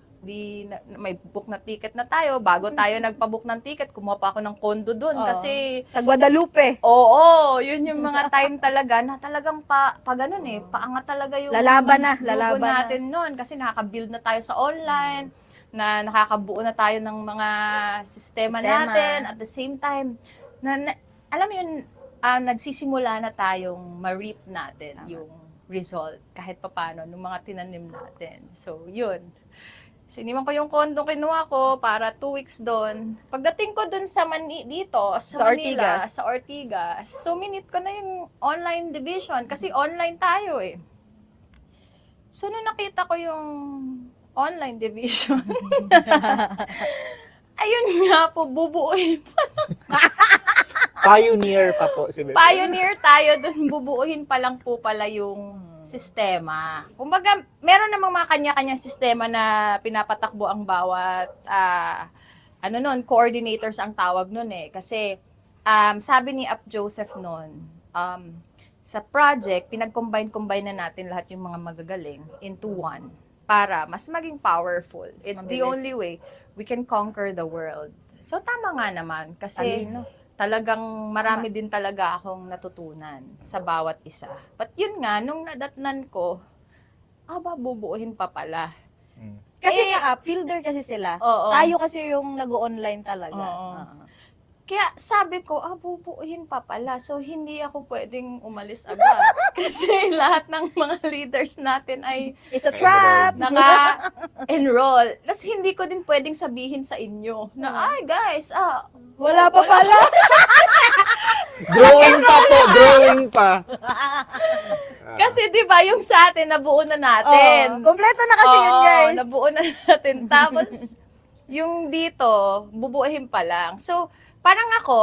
Speaker 2: may book na ticket na tayo. Bago tayo nagpa-book ng ticket, kumuha pa ako ng condo dun.
Speaker 3: Oo.
Speaker 2: Kasi,
Speaker 3: Sa Guadalupe.
Speaker 2: oo, yun yung mga time talaga na talagang ganun paangat talaga yung
Speaker 3: Lalaban na,
Speaker 2: grupo
Speaker 3: lalaban na.
Speaker 2: natin nun. Kasi nakaka-build na tayo sa online, na nakakabuo na tayo ng mga sistema natin. At the same time, alam mo yun, nagsisimula na tayong ma-reap natin yung result kahit papano ng mga tinanim natin. So, yun. So, iniwan ko yung condo kinuha ko para 2 weeks doon. Pagdating ko doon sa Manila, sa Ortigas, so minute ko na yung online division kasi online tayo eh. So, nung nakita ko yung online division, ayun nga po, bubuuin.
Speaker 1: Pioneer pa po si Bebe.
Speaker 2: Pioneer tayo doon, bubuuhin pa lang po pala yung sistema. Kumbaga, meron namang mga kanya-kanyang sistema na pinapatakbo ang bawat, coordinators ang tawag nun eh. Kasi, sabi ni Ap Joseph nun, sa project, pinag-combine na natin lahat yung mga magagaling into one para mas maging powerful. It's the
Speaker 3: mabilis.
Speaker 2: only way we can conquer the world. So, tama nga naman. Kasi,
Speaker 3: Talino.
Speaker 2: talagang marami din talaga akong natutunan sa bawat isa. But yun nga, nung nadatnan ko, bubuuhin pa pala.
Speaker 3: Kasi fielder kasi sila.
Speaker 2: Oo.
Speaker 3: Tayo kasi yung nag-online talaga.
Speaker 2: Oo. Kaya sabi ko, bubuuhin pa pala. So, hindi ako pwedeng umalis agad. Kasi lahat ng mga leaders natin ay
Speaker 3: It's a trap!
Speaker 2: naka-enroll. Tapos hindi ko din pwedeng sabihin sa inyo na, guys,
Speaker 3: Wala pa pala.
Speaker 1: Drawing pa.
Speaker 2: Kasi 'di ba yung sa atin nabuo na natin.
Speaker 3: Kompleto na kasi yun, guys.
Speaker 2: Nabuo na natin. Tapos yung dito, bubuuhin pa lang. So, parang ako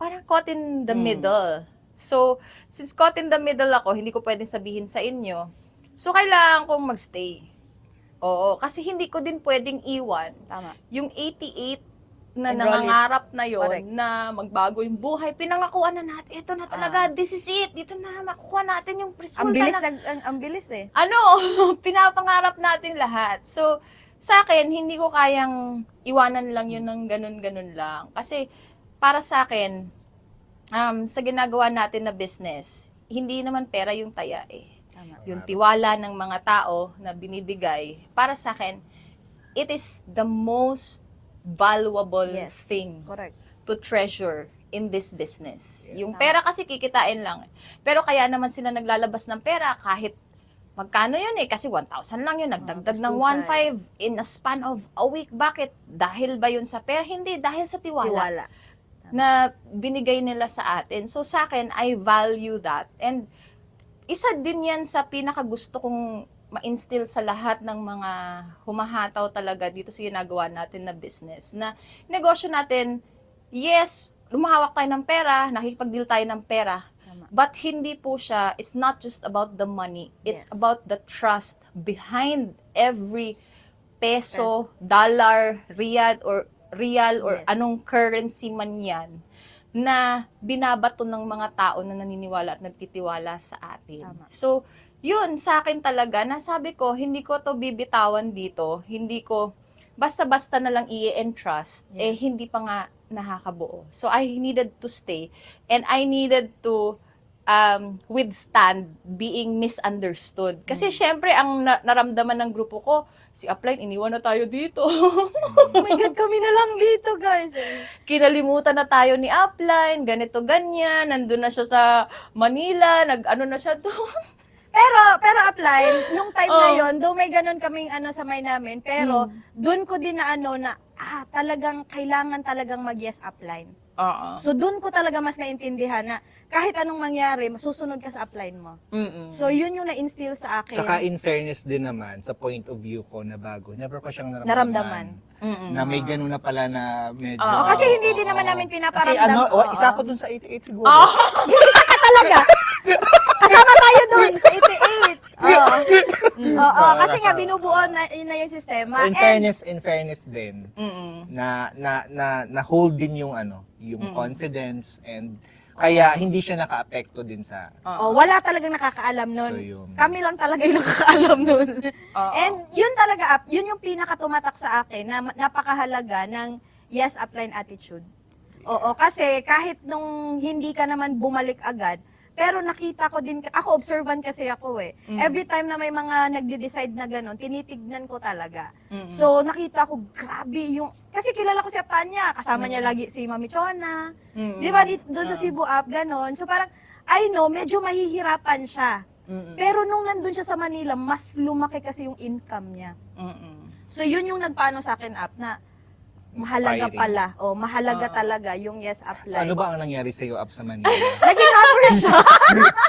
Speaker 2: parang caught in the middle. So, since caught in the middle ako, hindi ko pwedeng sabihin sa inyo. So, kailangan kong magstay. Oo, kasi hindi ko din pwedeng iwan
Speaker 3: Tama.
Speaker 2: yung 88 na
Speaker 3: Enrollees.
Speaker 2: nangangarap na yon
Speaker 3: Correct.
Speaker 2: na magbago yung buhay. Pinangakuan na natin. Ito na talaga, this is it. Dito na makukuha natin yung resulta
Speaker 3: Ang bilis
Speaker 2: na
Speaker 3: ang bilis eh.
Speaker 2: pinapangarap natin lahat. So, sa akin, hindi ko kayang iwanan lang yun ng ganun-ganun lang. Kasi, para sa akin, sa ginagawa natin na business, hindi naman pera yung taya eh.
Speaker 3: Tama.
Speaker 2: Yung tiwala ng mga tao na binibigay, para sa akin, it is the most valuable
Speaker 3: Yes.
Speaker 2: thing
Speaker 3: Correct.
Speaker 2: to treasure in this business.
Speaker 1: Yeah.
Speaker 2: Yung pera kasi kikitain lang. Pero kaya naman sila naglalabas ng pera kahit magkano yun eh, kasi 1,000 lang yun, nagdagdag
Speaker 3: Tapos
Speaker 2: ng
Speaker 3: 2,500.
Speaker 2: 1,500 in a span of a week. Bakit? Dahil ba yun sa pera? Hindi, dahil sa
Speaker 3: Tiwala.
Speaker 2: na binigay nila sa atin. So sa akin, I value that. And isa din yan sa pinakagusto kong ma-instill sa lahat ng mga humahataw talaga dito sa ginagawa natin na business. Na negosyo natin, yes, lumahawak tayo ng pera, nakikipag-deal tayo ng pera,
Speaker 3: Tama.
Speaker 2: but hindi po siya, it's not just about the money. It's
Speaker 3: Yes.
Speaker 2: about the trust behind every peso, dollar, real or
Speaker 3: Yes.
Speaker 2: anong currency man yan na binabato ng mga tao na naniniwala at nagtitiwala sa atin.
Speaker 3: Tama.
Speaker 2: So, yun, sa akin talaga, nasabi ko, hindi ko to bibitawan dito, hindi ko, basta-basta na lang i-entrust, eh
Speaker 3: Yes.
Speaker 2: hindi pa nga nakakabuo. So, I needed to stay and I needed to withstand being misunderstood. Kasi syempre, ang naramdaman ng grupo ko, si Upline, iniwan na tayo dito.
Speaker 3: Oh my God, kami na lang dito, guys.
Speaker 2: Kinalimutan na tayo ni Upline, ganito, ganyan, nandun na siya sa Manila, nag-ano na siya doon.
Speaker 3: Pero upline, nung time na
Speaker 2: Oh.
Speaker 3: yon, though may ganun kaming sa may namin, pero
Speaker 2: Hmm.
Speaker 3: doon ko din na talagang kailangan talagang mag-yes upline.
Speaker 2: Oo.
Speaker 3: So doon ko talaga mas naintindihan na kahit anong mangyari, masusunod ka sa upline mo.
Speaker 2: Mm-mm.
Speaker 3: So yun yung na-instill sa akin.
Speaker 1: Tsaka in fairness din naman, sa point of view ko na bago, never ko siyang
Speaker 3: Naramdaman.
Speaker 2: Mm-mm.
Speaker 1: Na may ganun na pala na medyo...
Speaker 2: Oo.
Speaker 3: Kasi hindi din
Speaker 1: Oo.
Speaker 3: naman namin
Speaker 1: Kasi
Speaker 3: pinaparamdam.
Speaker 1: ano,
Speaker 3: Oo.
Speaker 1: isa ako dun sa 88 siguro.
Speaker 2: Oh!
Speaker 3: Talaga. Kasama tayo doon sa 88. Oo. Oo, kasi nga binubuo na yung sistema.
Speaker 1: In fairness din,
Speaker 2: Mm-mm.
Speaker 1: na hold din yung yung
Speaker 2: Mm.
Speaker 1: confidence, and kaya hindi siya naka-apekto din sa
Speaker 3: Oh, wala talagang nakakaalam nun.
Speaker 1: so yung
Speaker 3: Kami lang talaga yung nakakaalam nun.
Speaker 2: Oo.
Speaker 3: And yun talaga, yun yung pinakatumatak sa akin na napakahalaga ng yes upline attitude. Oo, kasi kahit nung hindi ka naman bumalik agad, pero nakita ko din, ako observant kasi ako eh.
Speaker 2: Mm.
Speaker 3: Every time na may mga nagde-decide na gano'n, tinitignan ko talaga.
Speaker 2: Mm-mm.
Speaker 3: So nakita ko, grabe yung, kasi kilala ko si Tanya, kasama niya
Speaker 2: Mm.
Speaker 3: lagi si Mami Chona.
Speaker 2: Mm-mm.
Speaker 3: Di ba, doon sa
Speaker 2: Oo.
Speaker 3: Cebu Up, gano'n. So parang, I know, medyo mahihirapan siya.
Speaker 2: Mm-mm.
Speaker 3: Pero nung nandun siya sa Manila, mas lumaki kasi yung income niya.
Speaker 2: Mm-mm.
Speaker 3: So yun yung nagpaano sa akin up na mahalaga
Speaker 1: inspiring.
Speaker 3: pala. O mahalaga
Speaker 2: Oo.
Speaker 3: talaga yung yes
Speaker 1: So,
Speaker 3: apply.
Speaker 1: ano ba ang nangyari sa iyo up sa Manila?
Speaker 3: Naging hubber siya.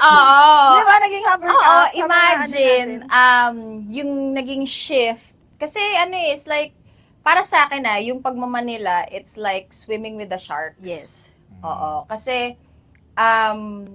Speaker 2: Oo.
Speaker 3: Di ba? Naging hubber ka.
Speaker 2: Oo,
Speaker 3: up sa mga
Speaker 2: imagine,
Speaker 3: natin.
Speaker 2: yung naging shift. Kasi it's like, para sa akin yung pagmamanila, it's like swimming with the sharks.
Speaker 3: Yes.
Speaker 2: Oo. Kasi,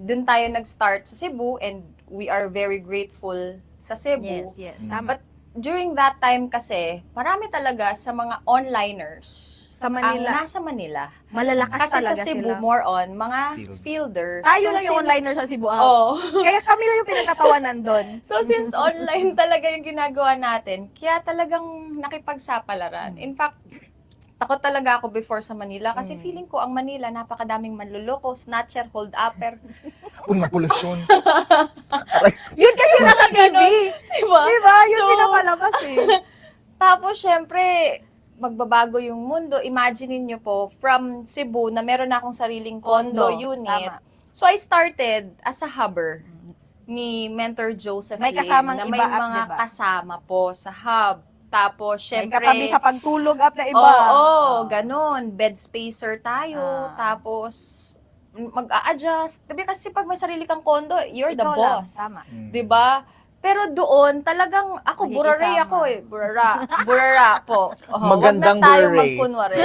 Speaker 2: dun tayo nag-start sa Cebu and we are very grateful sa Cebu.
Speaker 3: Yes, yes.
Speaker 1: Mm.
Speaker 3: Tama.
Speaker 2: But during that time kasi, marami talaga sa mga onliners
Speaker 3: Sa
Speaker 2: ang
Speaker 3: Manila,
Speaker 2: nasa Manila.
Speaker 3: malalakas
Speaker 2: Kasi sa
Speaker 3: talaga
Speaker 2: Cebu,
Speaker 3: sila.
Speaker 2: more on mga
Speaker 1: Field.
Speaker 2: fielders.
Speaker 3: Tayo
Speaker 2: So,
Speaker 3: lang yung
Speaker 2: since-
Speaker 3: onliner sa Cebu Up.
Speaker 2: Oo.
Speaker 3: Kaya kami lang yung pinagtatawanan doon.
Speaker 2: So, since online talaga yung ginagawa natin, kaya talagang nakipagsapalaran. In fact, takot talaga ako before sa Manila kasi
Speaker 3: Mm.
Speaker 2: feeling ko ang Manila, napakadaming manluloko, snatcher, hold-upper.
Speaker 1: Kung mapulasyon.
Speaker 3: Yun kasi yung nasa TV.
Speaker 2: Diba?
Speaker 3: Di ba? Yun
Speaker 2: So,
Speaker 3: pinapalabas eh.
Speaker 2: Tapos, syempre, magbabago yung mundo. Imagine niyo po, from Cebu, na meron na akong sariling condo unit.
Speaker 3: Tama.
Speaker 2: So, I started as a hubber ni Mentor Joseph
Speaker 3: May kasamang
Speaker 2: na may
Speaker 3: iba,
Speaker 2: mga
Speaker 3: diba?
Speaker 2: kasama po sa hub. Tapos,
Speaker 3: May
Speaker 2: syempre,
Speaker 3: katabi sa pagtulog up na iba.
Speaker 2: Oo, ganun. Bed spacer tayo.
Speaker 3: Ah.
Speaker 2: Tapos, mag-a-adjust. Diba kasi pag may sarili kang condo, you're the
Speaker 3: Ikaw lang.
Speaker 2: boss.
Speaker 3: Tama.
Speaker 1: Mm.
Speaker 2: 'Di ba? Pero doon, talagang ako,
Speaker 3: Nakikisama.
Speaker 2: buraray ako eh. Burara po.
Speaker 1: Magandang
Speaker 2: wag na tayo
Speaker 1: buraray.
Speaker 2: magkunwari.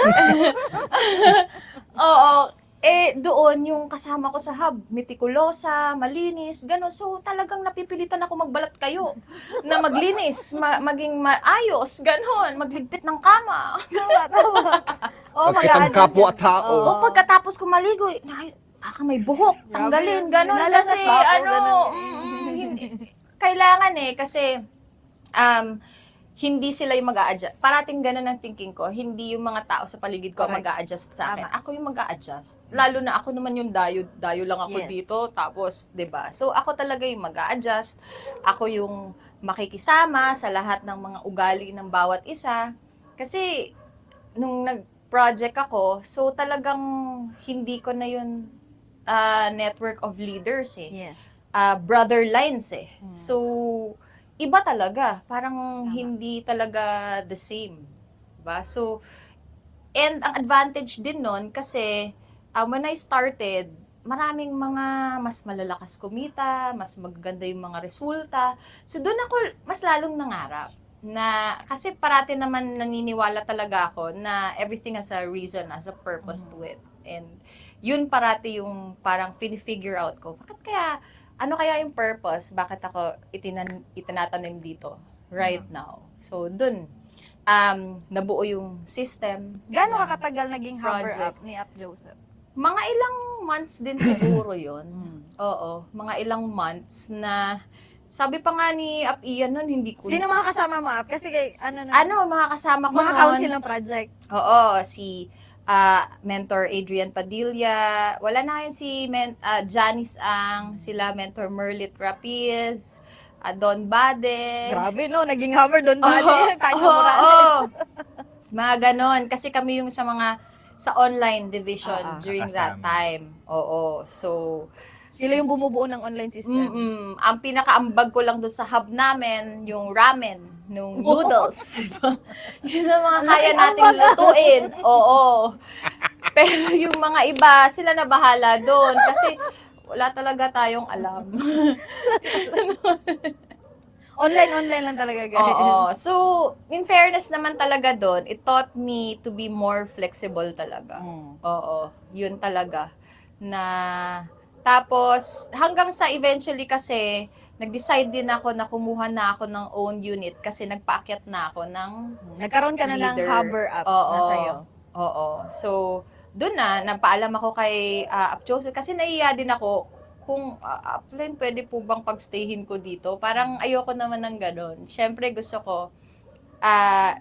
Speaker 2: Oo. Doon yung kasama ko sa hub, metikulosa, malinis, gano'n. So, talagang napipilitan ako magbalat kayo na maglinis, maging maayos, gano'n, magligpit ng kama.
Speaker 3: Tama. Oo,
Speaker 1: Pagkitang kapwa-tao.
Speaker 3: Oo.
Speaker 2: O pagkatapos ko maligo, may buhok,
Speaker 3: Grabe
Speaker 2: tanggalin,
Speaker 3: yun.
Speaker 2: gano'n.
Speaker 3: Nilalanat
Speaker 2: Kasi,
Speaker 3: ba ako? Ganun.
Speaker 2: kailangan kasi, hindi sila yung mag-a-adjust. Parating ganun ang thinking ko. Hindi yung mga tao sa paligid ko
Speaker 3: Correct.
Speaker 2: mag-a-adjust sa akin.
Speaker 3: Tama.
Speaker 2: Ako yung mag-a-adjust. Lalo na ako naman yung dayo lang ako
Speaker 3: Yes.
Speaker 2: dito. Tapos, 'di ba? So, ako talaga yung mag-a-adjust. Ako yung makikisama sa lahat ng mga ugali ng bawat isa. Kasi, nung nag-project ako, so talagang hindi ko na yun network of leaders eh.
Speaker 3: Yes.
Speaker 2: Brother lines eh.
Speaker 3: Hmm.
Speaker 2: So, iba talaga. Parang
Speaker 3: Tama.
Speaker 2: hindi talaga the same. Diba? So, and ang advantage din nun kasi when I started, maraming mga mas malalakas kumita, mas magaganda yung mga resulta. So, doon ako mas lalong nangarap. Kasi parati naman naniniwala talaga ako na everything has a reason, has a purpose to it. And yun parati yung parang figure out ko. Ano kaya yung purpose? Bakit ako itinatanim dito right now? So, dun, nabuo yung system.
Speaker 3: Gaano ka katagal naging Hover
Speaker 2: Project.
Speaker 3: Up ni Up Joseph?
Speaker 2: Mga ilang months din siguro yun. Oo, mga ilang months na sabi pa nga ni Up Ian nun, hindi ko...
Speaker 3: Sino mga kasama mo, Up? Kasi
Speaker 2: mga kasama ko
Speaker 3: mga
Speaker 2: nun?
Speaker 3: council ng project.
Speaker 2: Oo, si Mentor Adrian Padilla, wala na yun si Janice Ang, sila Mentor Merlit Rapiz, Don Bade.
Speaker 3: Grabe, no? Naging Hover doon ba? Tayo
Speaker 2: Oo,
Speaker 3: Morales.
Speaker 2: mga ganon. Kasi kami yung sa online division during that
Speaker 1: kasama.
Speaker 2: time. Oo. So,
Speaker 3: Sila yung bumubuo ng online system.
Speaker 2: ang pinakaambag ko lang doon sa hub namin, yung ramen, nung noodles. Yun ang mga kaya
Speaker 3: Laking
Speaker 2: nating
Speaker 3: ambag,
Speaker 2: lutuin. Oo. Pero yung mga iba, sila na bahala doon. Kasi wala talaga tayong alam.
Speaker 3: Online lang talaga, guys.
Speaker 2: Oo. So, in fairness naman talaga doon, it taught me to be more flexible talaga. Oo. Yun talaga. Tapos, hanggang sa eventually kasi, nag-decide din ako na kumuha na ako ng own unit kasi nagpaakyat na ako ng
Speaker 3: Nagkaroon ka na ng
Speaker 2: leader.
Speaker 3: Hover Up
Speaker 2: Oo.
Speaker 3: na sa'yo.
Speaker 2: Oo. So, doon napaalam ako kay Up Joseph kasi naiya din ako kung Upline, pwede po bang pagstayhin ko dito? Parang ayoko naman ng ganun. Siyempre, gusto ko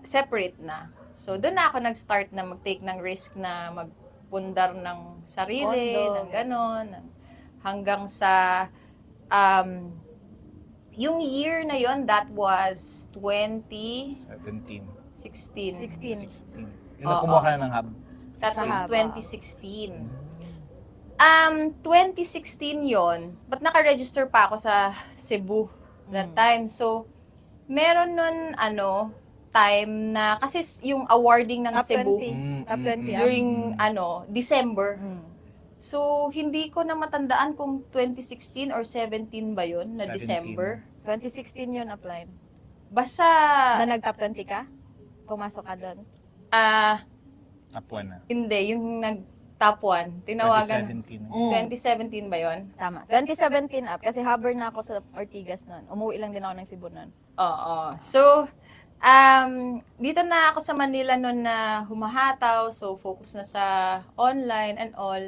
Speaker 2: separate na. So, doon na ako nag-start na mag-take ng risk na magpundar ng sarili,
Speaker 3: Condo.
Speaker 2: ng ganun. Hanggang sa yung year na yon, that was
Speaker 1: 17.
Speaker 2: 2016.
Speaker 3: 16.
Speaker 1: 16. Yung kumuha ka na ng hub.
Speaker 2: That
Speaker 3: Sa
Speaker 2: was
Speaker 3: haba.
Speaker 2: 2016. 2016 yon, but naka-register pa ako sa Cebu that time. So, meron nun, time na, kasi yung awarding ng
Speaker 3: Top
Speaker 2: Cebu
Speaker 3: 20. Top 20.
Speaker 2: during, December.
Speaker 3: Mm.
Speaker 2: So, hindi ko na matandaan kung 2016 or 17 ba yun, na
Speaker 1: 17.
Speaker 2: December.
Speaker 3: 2016 yun, Upline.
Speaker 2: Basta,
Speaker 3: Na nag-top 20 ka? Pumasok ka doon?
Speaker 1: Apuan na.
Speaker 2: hindi, yung nag-top 1, tinawagan.
Speaker 1: 2017.
Speaker 2: 2017 ba yun?
Speaker 3: Tama. 2017 Up. Kasi hover na ako sa Ortigas noon. Umuwi lang din ako ng Cebu noon.
Speaker 2: Oo. So, dito na ako sa Manila noon na humahataw. So, focus na sa online and all.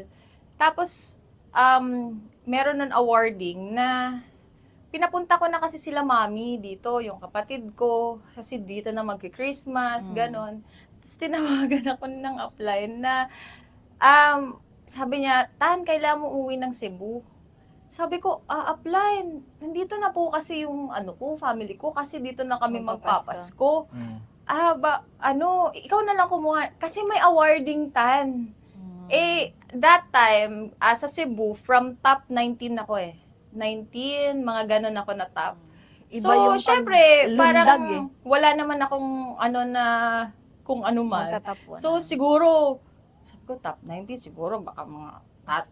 Speaker 2: Tapos, meron nun awarding na pinapunta ko na kasi sila mami dito, yung kapatid ko. Kasi dito na magki-Christmas, ganon. Tapos tinawagan ako ng upline na, sabi niya, Tan, kailangan mo uwi ng Cebu. Sabi ko, upline, nandito na po kasi yung family ko, kasi dito na kami magpapasko. Ikaw na lang kumuha, kasi may awarding, Tan. That time, sa Cebu, from top 19 ako 19, mga ganun ako na top.
Speaker 3: Iba
Speaker 2: So,
Speaker 3: yung
Speaker 2: syempre,
Speaker 3: paglundag
Speaker 2: parang wala naman akong kung ano man.
Speaker 3: Magtatapon.
Speaker 2: So, siguro, sabi ko, top 90, siguro, baka mga,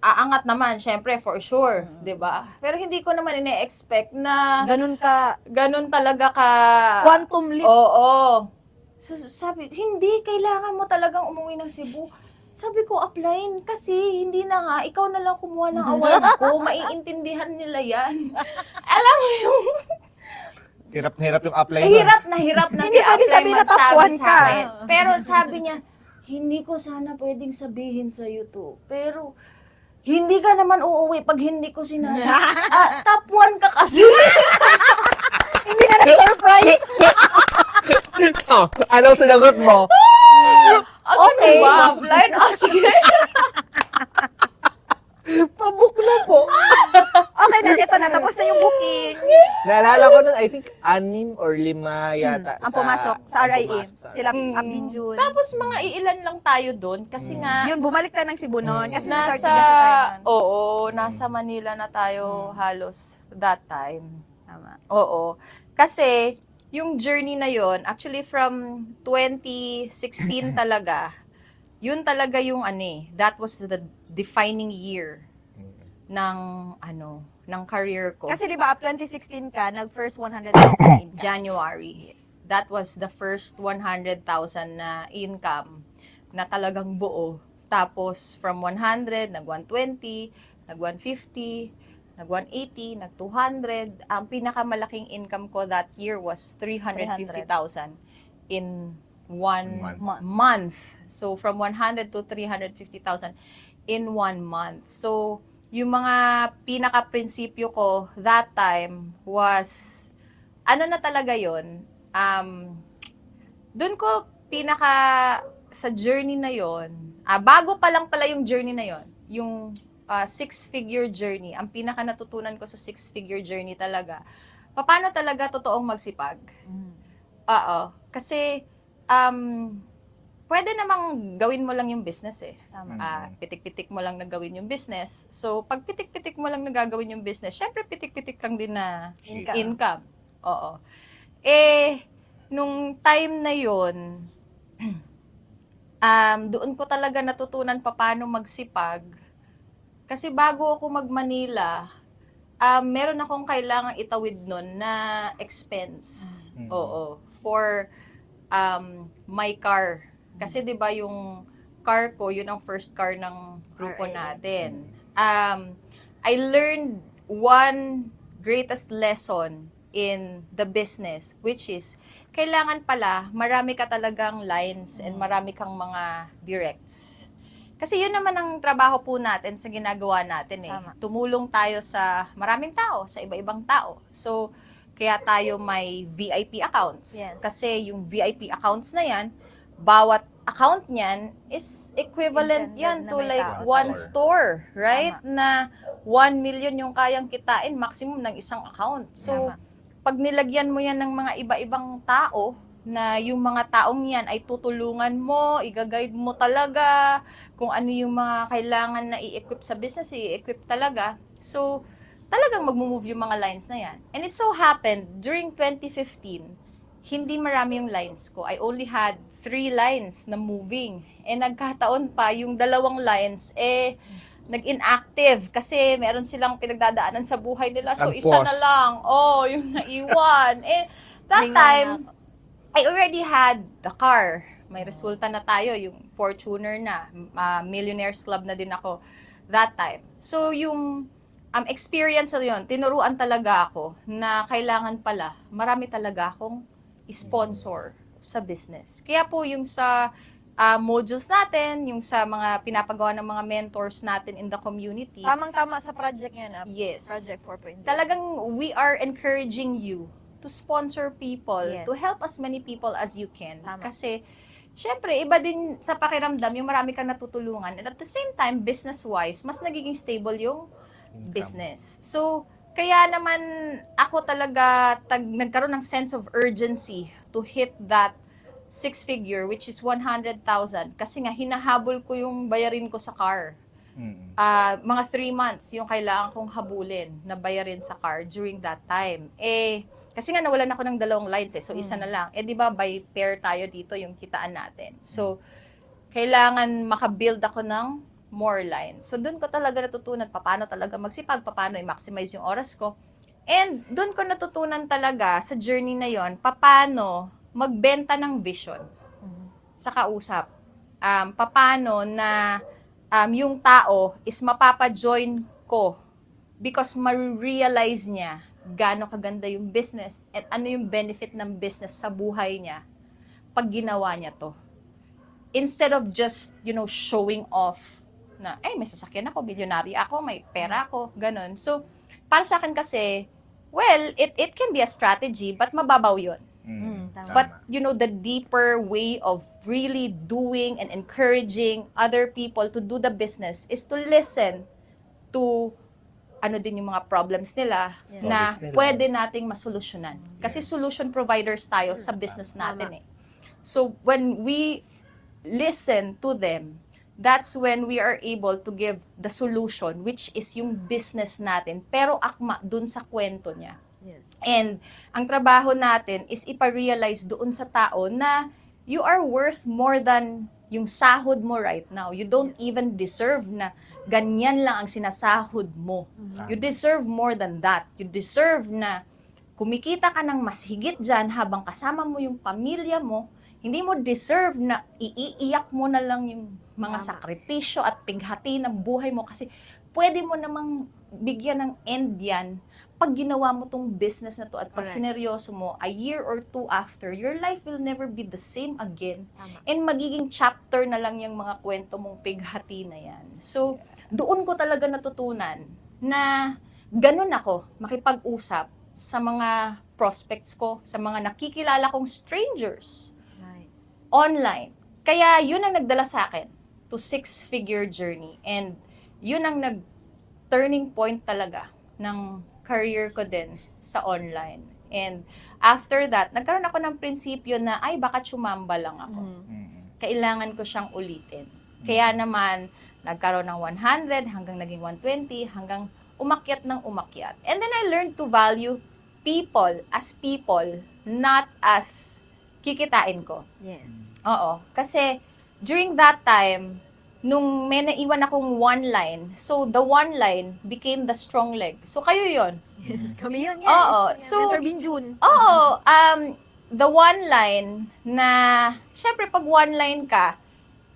Speaker 2: aangat naman, syempre, for sure, 'di ba? Pero hindi ko naman ine-expect na ganun talaga ka,
Speaker 3: quantum leap.
Speaker 2: oo. So, sabi, hindi, kailangan mo talagang umuwi ng Cebu. Sabi ko, upline, kasi hindi na nga, ikaw na lang kumuha ng award ko, maiintindihan nila yan. Alam mo yung,
Speaker 1: Hirap na hirap yung apply
Speaker 2: hirap na
Speaker 3: Hindi
Speaker 2: si
Speaker 3: pwede
Speaker 2: upline
Speaker 3: sabihin na top
Speaker 2: magsabi
Speaker 3: one
Speaker 2: sa
Speaker 3: ka.
Speaker 2: akin. Pero sabi niya, hindi ko sana pwedeng sabihin sa to. Pero, hindi ka naman uuwi pag hindi ko sinabi. Top 1 ka kasi.
Speaker 3: Hindi na nag-surprise.
Speaker 1: Anong sinagot mo?
Speaker 3: Okay.
Speaker 2: Wow, blind sige.
Speaker 1: Pabook na po.
Speaker 3: Okay na, ito na. Tapos na yung booking.
Speaker 1: Naalala ko nun, I think, 6 or 5 yata.
Speaker 3: Ang pumasok sa
Speaker 1: ang
Speaker 3: RIA.
Speaker 1: pumasok sa
Speaker 3: Sila,
Speaker 2: Mm.
Speaker 3: Abin Jun.
Speaker 2: Tapos mga iilan lang tayo doon kasi nga
Speaker 3: Yun, bumalik tayo ng Cebu noon. Kasi sa
Speaker 2: nasa
Speaker 3: Ortigas na tayo nun.
Speaker 2: oo, nasa Manila na tayo halos that time.
Speaker 3: Tama.
Speaker 2: Oo. Kasi yung journey na yon, actually from 2016 talaga, yun talaga yung that was the defining year ng ng career ko.
Speaker 3: Kasi di ba, up 2016 ka, nag-first 100,000 income.
Speaker 2: January. That was the first 100,000 na income na talagang buo. Tapos from 100, nag-120, nag-150, nag-180, nag-200. Ang pinakamalaking income ko that year was 350,000 in one month. So from 100 to 350,000 in 1 month. So yung mga pinaka-prinsipyo ko that time was, na talaga yon. Doon ko sa journey na yon, bago pa lang pala yung journey na yon, yung 6-figure journey, ang pinaka natutunan ko sa 6-figure journey talaga, paano talaga totoong magsipag. Oo. Kasi, pwede namang gawin mo lang yung business eh.
Speaker 3: Tama.
Speaker 2: Pitik-pitik mo lang na gawin yung business. So, pag pitik-pitik mo lang na gagawin yung business, syempre pitik-pitik lang din na income. Oo. Nung time na yon, doon ko talaga natutunan paano magsipag. Kasi bago ako mag-Manila, meron akong kailangang itawid nun na expense. Oo. For my car. Kasi 'di ba yung car ko, yun ang first car ng grupo natin. I learned one greatest lesson in the business, which is kailangan pala marami ka talagang lines and marami kang mga directs. Kasi yun naman ang trabaho po natin sa ginagawa natin eh.
Speaker 3: Tama.
Speaker 2: Tumulong tayo sa maraming tao, sa iba-ibang tao. So, kaya tayo may VIP accounts.
Speaker 3: Yes.
Speaker 2: Kasi yung VIP accounts na yan, bawat account niyan is equivalent
Speaker 3: Intended
Speaker 2: yan
Speaker 3: na
Speaker 2: to
Speaker 3: may
Speaker 2: like
Speaker 3: tao.
Speaker 2: one store, right? Na 1 million yung kayang kitain maximum ng isang account. So,
Speaker 3: Tama.
Speaker 2: pag nilagyan mo yan ng mga iba-ibang tao, na yung mga taong yan ay tutulungan mo, i-guide mo talaga, kung ano yung mga kailangan na i-equip sa business, i-equip talaga. So, talagang mag-move yung mga lines na yan. And it so happened, during 2015, hindi marami yung lines ko. I only had 3 lines na moving. And nagkataon pa, yung 2 lines, nag-inactive kasi meron silang pinagdadaanan sa buhay nila. So, isa na lang. Yung naiwan. That time, I already had the car. May resulta na tayo, yung Fortuner na. Millionaires Club na din ako that time. So, yung experience na yun, tinuruan talaga ako na kailangan pala, marami talaga akong sponsor sa business. Kaya po yung sa modules natin, yung sa mga pinapagawa ng mga mentors natin in the community.
Speaker 3: Tamang-tama sa project yan.
Speaker 2: Yes.
Speaker 3: Project 4.0.
Speaker 2: Talagang we are encouraging you to sponsor people,
Speaker 3: Yes.
Speaker 2: to help as many people as you can.
Speaker 3: Tama.
Speaker 2: Kasi, syempre, iba din sa pakiramdam, yung marami kang natutulungan. And at the same time, business-wise, mas nagiging stable yung business. So, kaya naman ako talaga nagkaroon ng sense of urgency to hit that 6-figure, which is 100,000. Kasi nga, hinahabol ko yung bayarin ko sa car. Mga 3 months yung kailangan kong habulin na bayarin sa car during that time. Kasi nga nawalan ako ng 2 lines so isa na lang. Di ba by pair tayo dito yung kitaan natin. So, kailangan makabuild ako ng more lines. So, doon ko talaga natutunan paano talaga magsipag, paano i-maximize yung oras ko. And doon ko natutunan talaga sa journey na yon paano magbenta ng vision sa kausap. Paano na yung tao is mapapa-join ko because ma-realize niya gaano kaganda yung business at ano yung benefit ng business sa buhay niya pag ginawa niya to. Instead of just, showing off na, may sasakyan ako, bilyonaryo ako, may pera ako, ganun. So, para sa akin kasi, well, it can be a strategy, but mababaw yun.
Speaker 3: Tama.
Speaker 2: But, the deeper way of really doing and encouraging other people to do the business is to listen to ano din yung mga problems nila
Speaker 3: Yes.
Speaker 2: na
Speaker 1: Stories nila.
Speaker 2: pwede nating masolusyonan. Kasi
Speaker 1: Yes.
Speaker 2: solution providers tayo sa business
Speaker 3: Tama.
Speaker 2: natin eh. So, when we listen to them, that's when we are able to give the solution, which is yung business natin, pero akma dun sa kwento niya.
Speaker 3: Yes.
Speaker 2: And ang trabaho natin is ipa-realize doon sa tao na you are worth more than yung sahod mo right now. You don't
Speaker 3: Yes.
Speaker 2: even deserve na ganyan lang ang sinasahod mo. You deserve more than that. You deserve na kumikita ka ng mas higit dyan habang kasama mo yung pamilya mo. Hindi mo deserve na iiyak mo na lang yung mga
Speaker 3: Tama.
Speaker 2: sakripisyo at pighati ng buhay mo kasi pwede mo namang bigyan ng end yan pag ginawa mo tong business na to at pag
Speaker 3: Correct.
Speaker 2: sineryoso mo, a year or two after, your life will never be the same again.
Speaker 3: Tama.
Speaker 2: And magiging chapter na lang yung mga kwento mong pighati na yan. So, doon ko talaga natutunan na ganun ako makipag-usap sa mga prospects ko, sa mga nakikilala kong strangers
Speaker 3: Nice.
Speaker 2: online. Kaya yun ang nagdala sa akin to six-figure journey. And yun ang nag-turning point talaga ng career ko din sa online. And after that, nagkaroon ako ng prinsipyo na, ay, baka tsumamba lang ako. Kailangan ko siyang ulitin. Kaya naman, nagkaroon ng 100, hanggang naging 120, hanggang umakyat ng umakyat. And then I learned to value people, not as kikitain ko.
Speaker 3: Yes.
Speaker 2: Oo. Kasi, during that time, nung may naiwan akong one line, so the one line became the strong leg. So, kayo yon.
Speaker 3: Yes. Kami yun, guys.
Speaker 2: Oo. So,
Speaker 3: Mentor Binjun.
Speaker 2: Oo. The one line na, syempre, pag one line ka,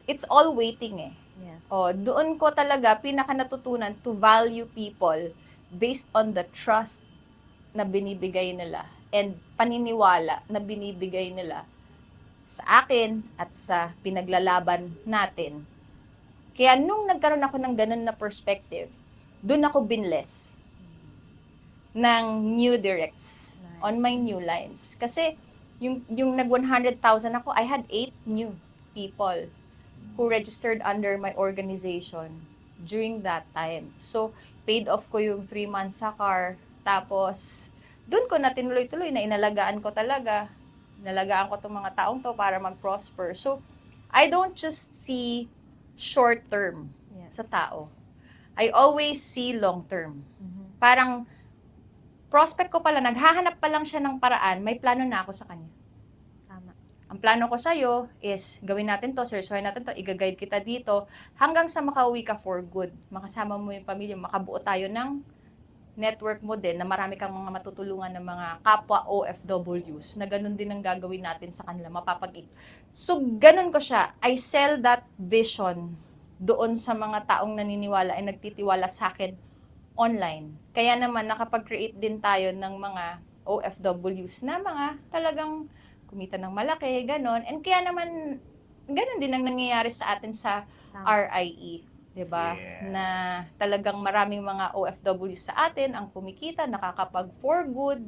Speaker 2: it's all waiting eh.
Speaker 3: Yes.
Speaker 2: Oh, doon ko talaga pinaka natutunan to value people based on the trust na binibigay nila and paniniwala na binibigay nila sa akin at sa pinaglalaban natin. Kaya nung nagkaroon ako ng ganun na perspective, doon ako binless ng new directs on my new lines. Kasi yung nag 100,000 ako, I had 8 new people who registered under my organization during that time. So, paid off ko yung 3 months sa car. Tapos, doon ko na tinuloy-tuloy na inalagaan ko talaga. Inalagaan ko itong mga taong to para mag-prosper. So, I don't just see short term
Speaker 3: Yes.
Speaker 2: sa tao. I always see long term.
Speaker 3: Mhm.
Speaker 2: Parang, prospect ko pala, naghahanap pa lang siya ng paraan, may plano na ako sa kanya.
Speaker 3: Tama.
Speaker 2: Ang plano ko sa'yo is, gawin natin to, seryosohin natin to, i-guide kita dito, hanggang sa makauwi ka for good. Makasama mo yung pamilya, makabuo tayo ng network mo din, na marami kang mga matutulungan ng mga kapwa OFWs, na ganun din ang gagawin natin sa kanila, mapapag-ik. So, ganun ko siya. I sell that vision doon sa mga taong naniniwala ay nagtitiwala sa akin online. Kaya naman, nakapag-create din tayo ng mga OFWs na mga talagang kumita ng malaki, ganon. And kaya naman, ganon din ang nangyayari sa atin sa
Speaker 3: Tama.
Speaker 2: RIE. Diba?
Speaker 1: Yes.
Speaker 2: Na talagang maraming mga OFWs sa atin ang kumikita, nakakapag for good.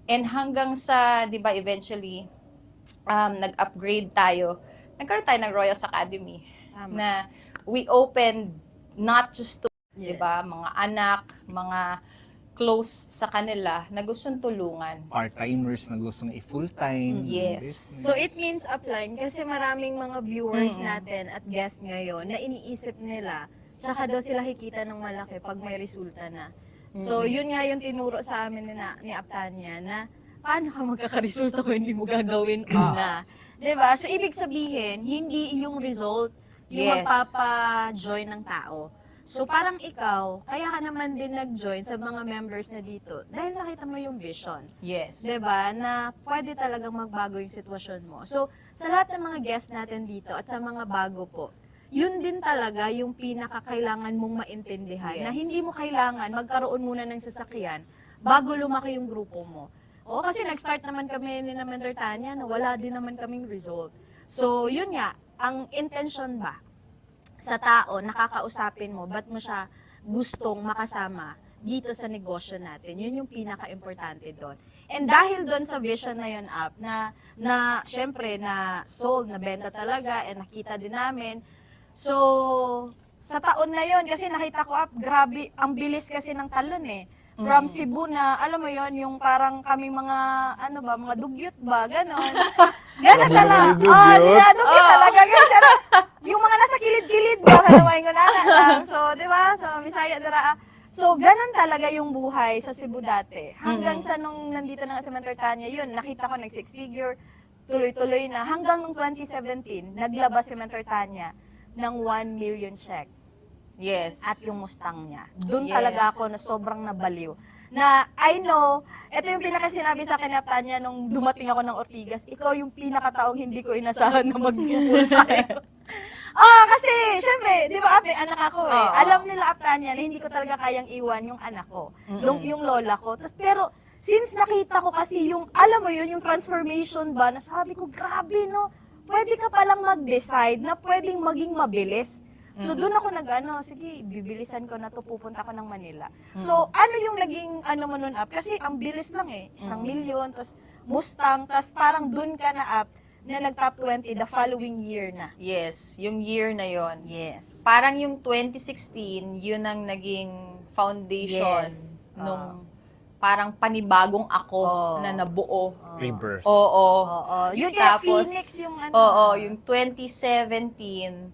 Speaker 2: And hanggang sa, diba, eventually, nag-upgrade tayo. Nagkaroon tayo ng Royals Academy.
Speaker 3: Tama.
Speaker 2: Na we opened not just to,
Speaker 3: Yes.
Speaker 2: diba, mga anak, mga close sa kanila na gustong tulungan.
Speaker 1: Part-timers na gustong i-full-time.
Speaker 2: Yes.
Speaker 1: business.
Speaker 3: So it means upline kasi maraming mga viewers
Speaker 2: Mm-mm.
Speaker 3: natin at guest ngayon na iniisip nila tsaka daw sila kikita ng malaki pag may resulta na. So yun nga yung tinuro sa amin ni Aptania na paano ka magkakaresulta kung hindi mo gagawin una. 'Di ba? So ibig sabihin, hindi yung result yung
Speaker 2: Yes.
Speaker 3: magpapa-join ng tao. So parang ikaw, kaya ka naman din nag-join sa mga members na dito dahil nakita mo yung vision.
Speaker 2: Yes.
Speaker 3: 'Di ba? Na pwede talagang magbago yung sitwasyon mo. So, sa lahat ng mga guest natin dito at sa mga bago po, yun din talaga yung pinakakailangan mong maintindihan na
Speaker 2: Yes.
Speaker 3: hindi mo kailangan magkaroon muna ng sasakyan bago lumaki yung grupo mo. O kasi nag-start naman kami ni na Mentor Tanya na wala din naman kaming result. So, yun nga, ang intention ba sa tao, nakakausapin mo, ba't mo siya gustong makasama? dito sa negosyo natin. Yun yung pinaka-importante doon. And dahil doon sa vision na yun, Up, na syempre, na sold, na benta talaga, and nakita din namin. So, sa taon na yon kasi nakita ko, Up, grabe, ang bilis kasi ng talon eh. From Cebu na, alam mo yon yung parang kami mga, ano ba, mga dugyot ba, ganon. Ganon talaga. Dugyot talaga. Ganon, pero yung mga nasa kilid-kilid ba, kalaway ko na lang. So, di ba? So, Bisaya dara. So, ganon talaga yung buhay sa Cebu dati. Hanggang sa nung nandito na sa Mentortania, yun, nakita ko nag-six figure, tuloy-tuloy na. Hanggang nung 2017, naglabas si Mentortania ng 1 million check.
Speaker 2: Yes.
Speaker 3: At yung Mustang niya. Doon
Speaker 2: Yes.
Speaker 3: talaga ako na sobrang nabaliw. Na I know, ito yung pinakasinabi sa akin ni Tanya nung dumating ako ng Ortigas, ikaw yung pinakataong hindi ko inasahan na mag-full time. Kasi, syempre, di ba, Ape, anak ako eh.
Speaker 2: Oo.
Speaker 3: Alam nila, Tanya, na hindi ko talaga kayang iwan yung anak ko. Yung lola ko. Pero, since nakita ko kasi yung, alam mo yun, yung transformation ba, nasabi ko, grabe, no? Pwede ka palang mag-decide na pwedeng maging mabilis. So, doon ako sige, bibilisan ko na to, pupunta ko ng Manila. So, ano yung naging, mo nun, Up? Kasi ang bilis lang eh. 1 million, tas Mustang, tas parang doon ka na, Up, na nag-top 20 the following year na.
Speaker 2: Yes, yung year na yon.
Speaker 3: Yes.
Speaker 2: Parang yung 2016, yun ang naging foundation
Speaker 3: Yes.
Speaker 2: nung parang panibagong ako
Speaker 3: Oo.
Speaker 2: na nabuo.
Speaker 1: Rebirth.
Speaker 2: Oo.
Speaker 3: Oo. Yun kaya
Speaker 2: Tapos,
Speaker 3: Phoenix yung
Speaker 2: yung 2017,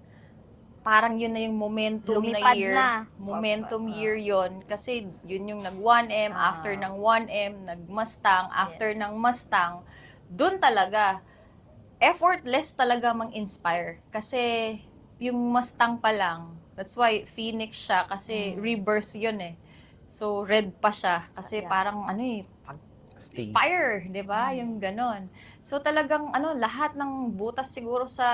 Speaker 2: parang yun na yung momentum
Speaker 3: Lumipad
Speaker 2: na year.
Speaker 3: na.
Speaker 2: Momentum year yon kasi yun yung nag 1M, after ng 1M, nag Mustang, after
Speaker 3: Yes.
Speaker 2: ng Mustang, dun talaga, effortless talaga mang-inspire. Kasi yung Mustang pa lang, that's why Phoenix siya, kasi rebirth yun eh. So, red pa siya, kasi
Speaker 3: Yeah.
Speaker 2: parang
Speaker 1: Stay.
Speaker 2: fire, 'di ba? Yung ganon. So talagang lahat ng butas siguro sa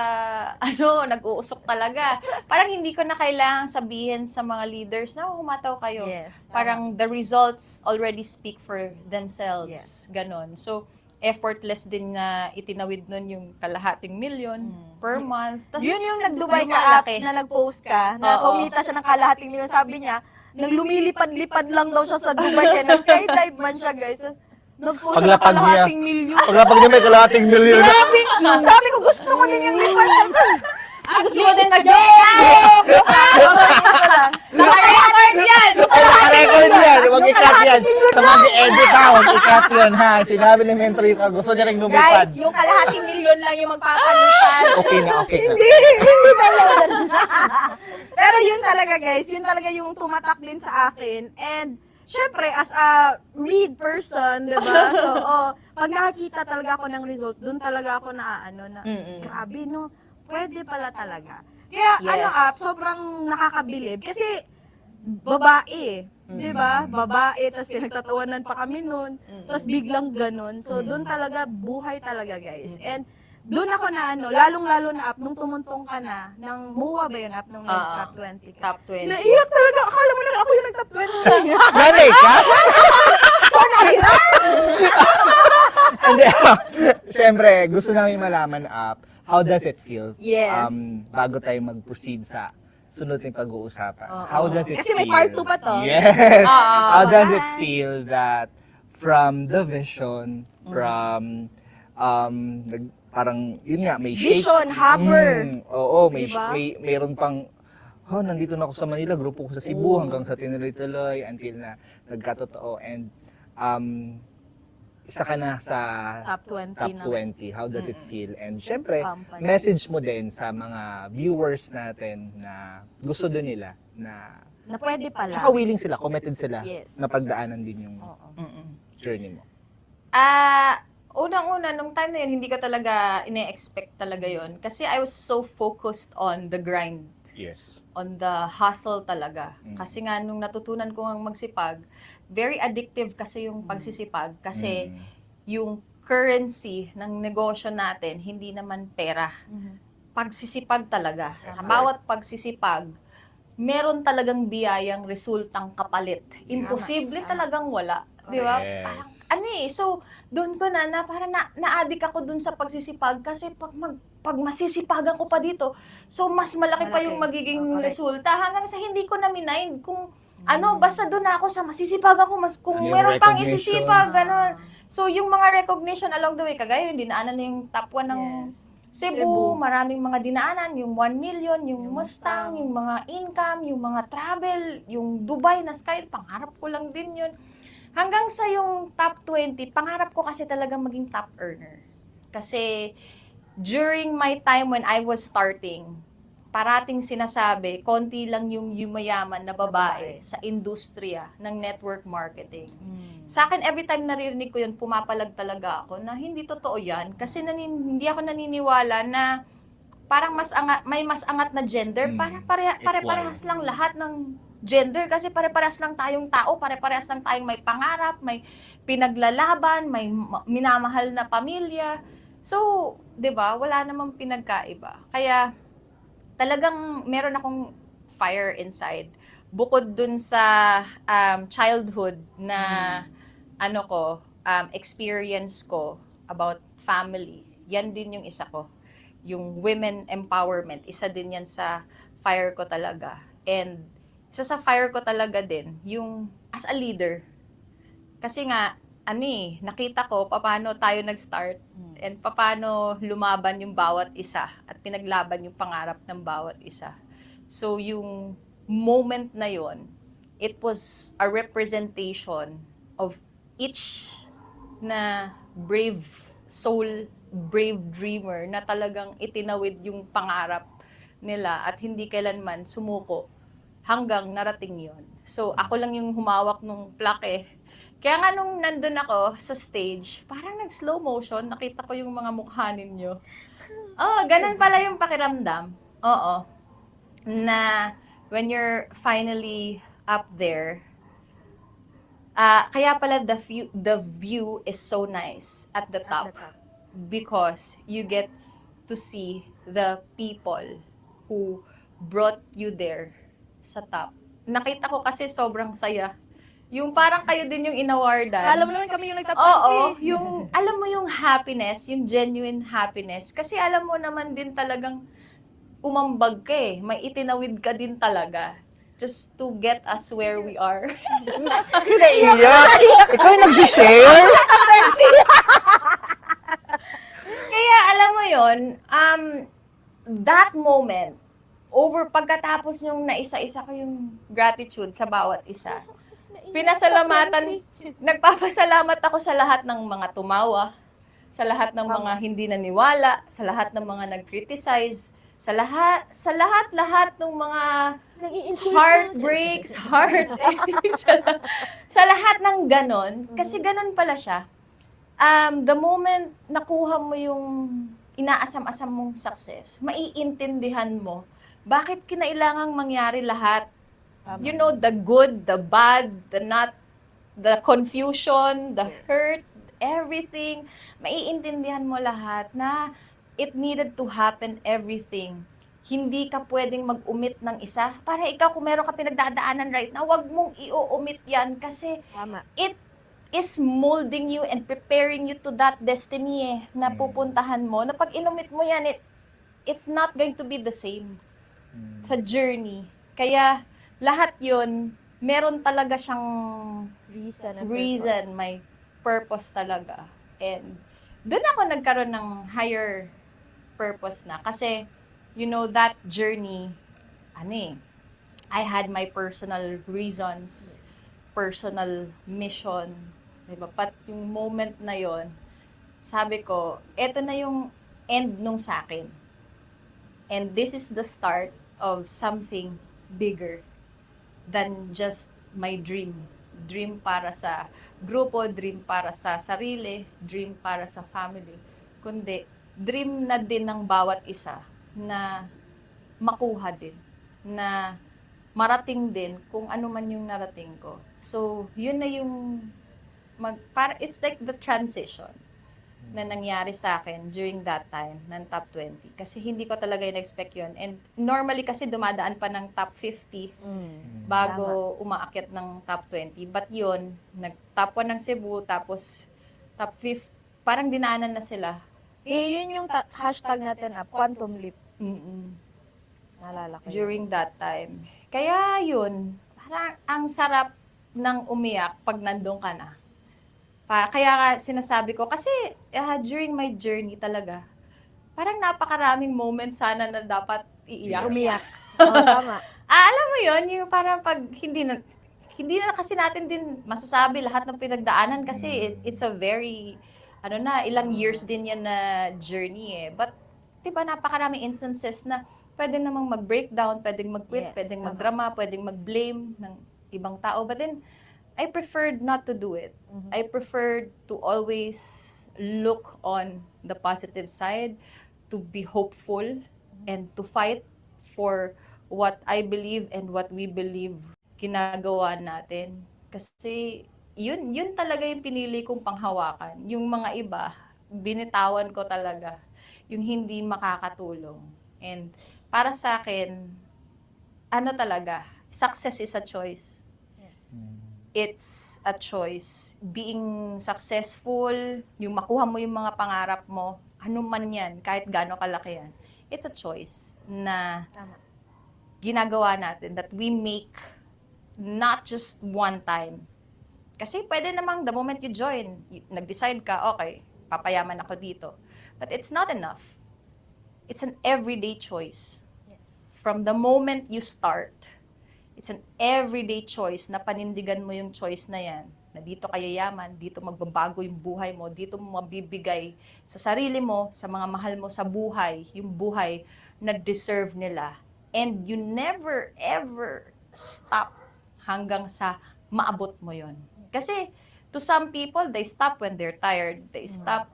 Speaker 2: nag-uusok talaga. Parang hindi ko na kailangang sabihin sa mga leaders na humataw kayo.
Speaker 3: Yes.
Speaker 2: Parang the results already speak for themselves.
Speaker 3: Yes.
Speaker 2: Ganon. So effortless din na itinawid nun yung kalahating milyon per month. Tas,
Speaker 3: Yun yung nag-Dubai ka, Up,
Speaker 2: lumalaki.
Speaker 3: na nag-post ka, na
Speaker 2: Oo.
Speaker 3: kumita siya ng kalahating milyon. Sabi niya, nang lumilipad-lipad lang daw siya sa Dubai, kaya nag-skydive man siya, guys. Tapos, nag-post siya ng
Speaker 1: Paglapag niya.
Speaker 3: kalahating milyon.
Speaker 1: Paglapag niya may kalahating milyon.
Speaker 3: Grabe! Sabi ko, gusto ko din yung lipad.
Speaker 2: gusto mo din mag-joke? Naka-record yan!
Speaker 1: Naka-record yan. Huwag i-cut yan. Sa mga edit ha. Huwag i-cut yun ha. Sinabi ni Mentor yung gusto niya rin lumipad.
Speaker 3: Guys, yung kalahating milyon lang yung magpapalitan.
Speaker 1: Okay na, okay na.
Speaker 3: Hindi talaga. Pero yun talaga, guys. Yun talaga yung tumatak din sa akin. And, syempre, as a read person, diba? So, pag nakakita talaga ako ng result, dun talaga ako na, grabe, no? Pwede pala talaga. Kaya,
Speaker 2: Yes.
Speaker 3: sobrang nakakabilib. Kasi, babae, di ba? Babae, tapos pinagtatawanan pa kami nun. Tapos biglang ganun. So, doon talaga, buhay talaga, guys. And, doon ako na, lalong-lalo na, Up, nung tumuntong ka na, ng MUA ba yun, Up, nung nag-top 20 ka?
Speaker 2: Top 20.
Speaker 3: Naiyak talaga. Akala mo na ako yung nag-top 20.
Speaker 1: Nanay ka? Hindi. Siyempre, gusto namin malaman, Up, how does it feel?
Speaker 3: Yes.
Speaker 1: Bago tayo mag-proceed sa sunod ng pag-uusapan.
Speaker 3: Oo.
Speaker 1: How does it
Speaker 3: Kasi
Speaker 1: feel?
Speaker 3: may part 2 pa to.
Speaker 1: Yes. How does it
Speaker 3: Hi.
Speaker 1: feel that from the vision, from parang yun nga may shape.
Speaker 3: Vision, hopper.
Speaker 1: Oo, may
Speaker 3: Diba?
Speaker 1: mayroon pang nandito na ako sa Manila, grupo ko sa Cebu
Speaker 3: Oo.
Speaker 1: hanggang sa tinuloy-tuloy until na nagkatotoo and isa ka na sa
Speaker 3: Top 20
Speaker 1: top
Speaker 3: na.
Speaker 1: 20. How does it feel? And syempre,
Speaker 3: Company.
Speaker 1: message mo din sa mga viewers natin na gusto din nila na
Speaker 3: Na pwede pala.
Speaker 1: tsaka willing sila, committed sila
Speaker 3: Yes.
Speaker 1: na pagdaanan din yung
Speaker 3: Oo.
Speaker 1: journey mo.
Speaker 2: Unang-una, nung time na yun, hindi ko talaga ine-expect talaga yun. Kasi I was so focused on the grind,
Speaker 1: Yes.
Speaker 2: on the hustle talaga.
Speaker 1: Mm.
Speaker 2: Kasi nga, nung natutunan ko ang magsipag, very addictive kasi yung pagsisipag. Kasi yung currency ng negosyo natin, hindi naman pera. Pagsisipag talaga. Sa
Speaker 1: Tama.
Speaker 2: bawat pagsisipag, meron talagang biyayang resultang kapalit. Imposible talagang wala. Di ba?
Speaker 1: Yes.
Speaker 2: Parang, so, doon ko na parang na-addict ako doon sa pagsisipag kasi pag masisipagan ko pa dito, so mas malaki pa yung
Speaker 3: Malaki.
Speaker 2: magiging
Speaker 3: Correct.
Speaker 2: resulta hanggang sa hindi ko na mind kung basta doon na ako sa masisipag ako, kung
Speaker 1: Yung
Speaker 2: meron pang
Speaker 1: recognition.
Speaker 2: isisipag, gano'n. So, yung mga recognition along the way, kagaya yung dinaanan na yung top 1 ng
Speaker 3: Yes.
Speaker 2: Cebu,
Speaker 3: Cebu.
Speaker 2: maraming mga dinaanan, yung 1 million, yung
Speaker 3: Yung
Speaker 2: Mustang,
Speaker 3: Mustang.
Speaker 2: yung mga income, yung mga travel, yung Dubai na sky, pangarap ko lang din yun. Hanggang sa yung top 20, pangarap ko kasi talaga maging top earner. Kasi during my time when I was starting, parating sinasabi, konti lang yung yumayaman na babae sa industriya ng network marketing. Sa akin, every time naririnig ko yun, pumapalag talaga ako na hindi totoo yan. Kasi hindi ako naniniwala na parang may mas angat na gender. Pare-parehas lang lahat ng gender. Kasi pare-parehas lang tayong tao. Pare-parehas lang tayong may pangarap, may pinaglalaban, may minamahal na pamilya. So, 'di ba? Wala namang pinagkaiba. Kaya talagang meron akong fire inside. Bukod dun sa childhood na experience ko about family, yan din yung isa ko. Yung women empowerment, isa din yan sa fire ko talaga. And isa sa fire ko talaga din, yung as a leader. Kasi nga, nakita ko paano tayo nag-start and paano lumaban yung bawat isa at pinaglaban yung pangarap ng bawat isa. So, yung moment na yon, it was a representation of each na brave soul, brave dreamer na talagang itinawid yung pangarap nila at hindi kailanman sumuko hanggang narating yon. So, ako lang yung humawak nung plaque. Kaya nga nung nandun ako sa stage, parang nag-slow motion, nakita ko yung mga mukha ninyo. Ganun pala yung pakiramdam. Oo. Na when you're finally up there, kaya pala the view is so nice at the top. Because you get to see the people who brought you there sa top. Nakita ko kasi sobrang saya. Yung parang kayo din yung inawardan.
Speaker 3: Alam mo naman kami yung nagtap
Speaker 2: Oo, yung alam mo yung happiness, yung genuine happiness. Kasi alam mo naman din talagang umambag ka eh. May itinawid ka din talaga just to get us where we are.
Speaker 1: Kinaiyak! Ikaw yung nagsishare?
Speaker 2: Kaya alam mo yon, that moment, pagkatapos yung naisa-isa ko yung gratitude sa bawat isa, nagpapasalamat ako sa lahat ng mga tumawa, sa lahat ng mga hindi naniwala, sa lahat ng mga nag-criticize, sa lahat ng mga heartbreaks, heartaches, sa lahat ng ganon, kasi ganon pala siya. The moment nakuha mo yung inaasam-asam mong success, maiintindihan mo bakit kinailangang mangyari lahat. You know, the good, the bad, the confusion, the hurt, everything. Maiintindihan mo lahat na it needed to happen everything. Hindi ka pwedeng mag-omit ng isa. Para ikaw, kung meron ka pinagdadaanan right now, wag mong i-omit yan kasi it is molding you and preparing you to that destiny na pupuntahan mo. Na pag inomit mo yan, it's not going to be the same sa journey. Kaya lahat yun, meron talaga siyang reason, may purpose talaga. And doon ako nagkaroon ng higher purpose na. Kasi, you know, that journey, I had my personal reasons, personal mission, diba? But yung moment na yon, sabi ko, eto na yung end nung sa akin. And this is the start of something bigger than just my dream. Dream para sa grupo, dream para sa sarili, dream para sa family. Kundi, dream na din ng bawat isa na makuha din, na marating din kung ano man yung narating ko. So, yun na yung it's like the transition na nangyari sa akin during that time ng top 20. Kasi hindi ko talaga in-expect yun. And normally kasi dumadaan pa ng top 50 bago umaakyat ng top 20. But yun, nag-top 1 ng Cebu, tapos top 50, parang dinaanan na sila.
Speaker 3: Yun yung hashtag natin, Quantum Leap.
Speaker 2: Mm-mm.
Speaker 3: Naalala ko
Speaker 2: During that time. Kaya yun, parang ang sarap ng umiyak pag nandun ka na. Kaya nga sinasabi ko, kasi during my journey talaga, parang napakaraming moments sana na dapat iiyak.
Speaker 3: Umiyak. Oo, tama.
Speaker 2: Alam mo yun, yung parang pag hindi na kasi natin din masasabi lahat ng pinagdaanan kasi it's a very, ilang years din yan na journey eh. But, diba, napakaraming instances na pwede namang mag-breakdown, pwedeng mag-quit,
Speaker 3: Yes,
Speaker 2: pwedeng
Speaker 3: tama.
Speaker 2: mag-drama, pwedeng mag-blame ng ibang tao. But then, I preferred not to do it.
Speaker 3: Mhm.
Speaker 2: I preferred to always look on the positive side, to be hopeful, and to fight for what I believe and what we believe ginagawa natin. Kasi yun talaga yung pinili kong panghawakan. Yung mga iba, binitawan ko talaga. Yung hindi makakatulong. And para sa akin, talaga, success is a choice.
Speaker 3: Yes.
Speaker 2: It's a choice. Being successful, yung makuha mo yung mga pangarap mo, ano man yan, kahit gaano kalaki yan, it's a choice na
Speaker 3: Tama.
Speaker 2: ginagawa natin, that we make not just one time. Kasi pwede namang the moment you join, nag-decide ka, okay, papayaman ako dito. But it's not enough. It's an everyday choice.
Speaker 3: Yes.
Speaker 2: From the moment you start, it's an everyday choice na panindigan mo yung choice na yan. Na dito ka yayaman, dito magbabago yung buhay mo, dito mo mabibigay sa sarili mo, sa mga mahal mo sa buhay, yung buhay na deserve nila. And you never ever stop hanggang sa maabot mo yon. Kasi to some people, they stop when they're tired. They stop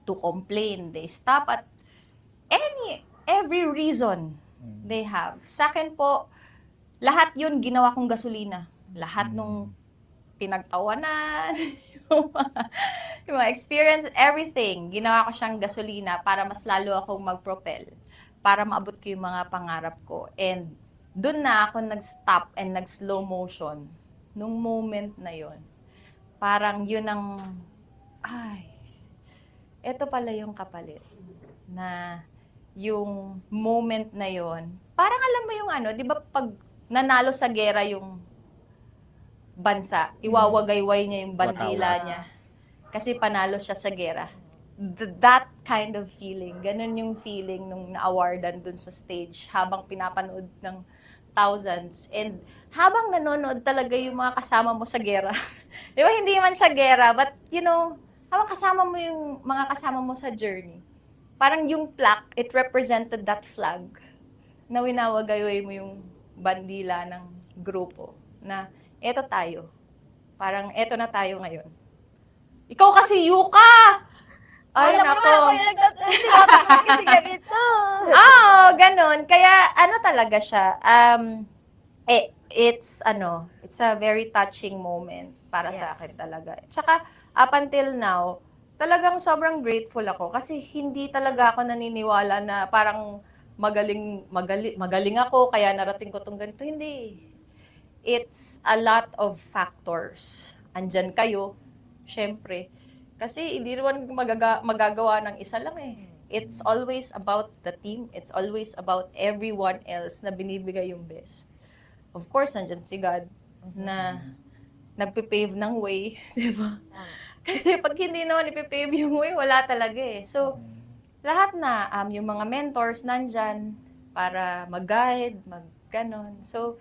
Speaker 2: to complain. They stop at every reason they have. Sa akin po, lahat yun ginawa kong gasolina. Lahat nung pinagtawanan, yung mga experience, everything, ginawa ko siyang gasolina para mas lalo akong mag-propel, para maabot ko yung mga pangarap ko. And doon na ako nag-stop and nag-slow motion nung moment na yon. Parang yun ang, eto pala yung kapalit. Na yung moment na yon, parang alam mo yung di ba pag nanalo sa gera yung bansa, iwawagayway niya yung bandila niya. Kasi panalo siya sa gera. That kind of feeling, ganun yung feeling nung na-awardan dun sa stage habang pinapanood ng thousands. And habang nanonood talaga yung mga kasama mo sa gera. Di ba, hindi man siya gera, but habang kasama mo yung mga kasama mo sa journey, parang yung plaque, it represented that flag na winawagayway mo yung bandila ng grupo na eto tayo. Parang eto na tayo ngayon. Ikaw kasi, Yuka! Ay,
Speaker 3: Alam mo naman
Speaker 2: nako.
Speaker 3: ako yung nagtatrabaho kasi ganito.
Speaker 2: Ganun. Kaya, talaga siya. It's a very touching moment para sa
Speaker 3: Yes.
Speaker 2: akin talaga. Tsaka, up until now, talagang sobrang grateful ako kasi hindi talaga ako naniniwala na parang magaling ako, kaya narating ko tong ganito. Hindi. It's a lot of factors. Andyan kayo, syempre. Kasi hindi naman magagawa ng isa lang eh. It's always about the team. It's always about everyone else na binibigay yung best. Of course, nandyan si God na nagpipave ng way. Di ba? Kasi pag hindi naman ipipave yung way, wala talaga eh. So, lahat na, yung mga mentors nandyan para mag-guide, mag-ganon. So,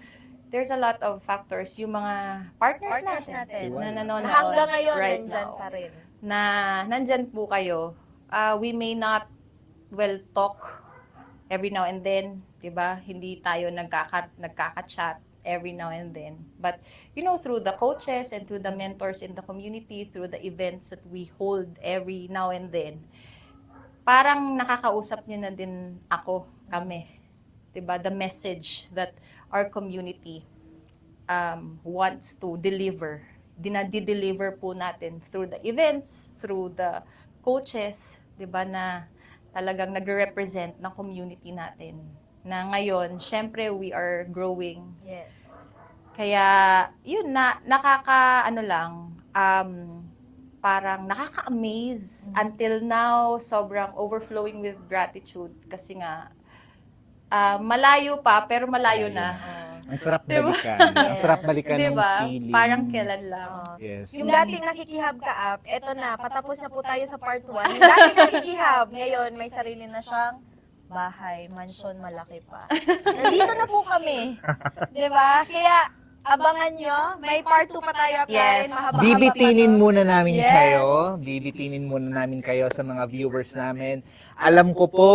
Speaker 2: there's a lot of factors. Yung mga partners natin na nanonood
Speaker 3: Hanggang ngayon,
Speaker 2: right
Speaker 3: nandyan
Speaker 2: now,
Speaker 3: pa rin.
Speaker 2: na nandyan po kayo. We may not talk every now and then, 'di ba? Hindi tayo nagkaka-chat every now and then. But through the coaches and through the mentors in the community, through the events that we hold every now and then, parang nakakausap niyo na din kami. 'Di ba? The message that our community wants to deliver. Dinadi-deliver po natin through the events, through the coaches, 'di ba, na talagang nagre-represent ng community natin. Na ngayon, syempre we are growing.
Speaker 3: Yes.
Speaker 2: Kaya yun parang nakaka-amaze until now, sobrang overflowing with gratitude kasi nga malayo pa pero malayo na.
Speaker 1: Ang sarap
Speaker 2: Diba?
Speaker 1: balikan. Ang sarap balikan ng
Speaker 2: Diba?
Speaker 1: feeling.
Speaker 2: Parang kailan lang.
Speaker 1: Yes.
Speaker 3: Yung dating nakikihab ka up, eto na, patapos na po tayo sa part 1. Yung dating nakikihab, ngayon may sarili na siyang bahay, mansion, malaki pa. Nandito na po kami. 'Di ba? Kaya abangan nyo, may part 2 pa tayo apply.
Speaker 2: Yes.
Speaker 3: Mahaba-haba
Speaker 1: Bibitinin
Speaker 3: pa to.
Speaker 1: muna namin
Speaker 3: Yes.
Speaker 1: kayo. Bibitinin muna namin kayo sa mga viewers namin. Alam ko po,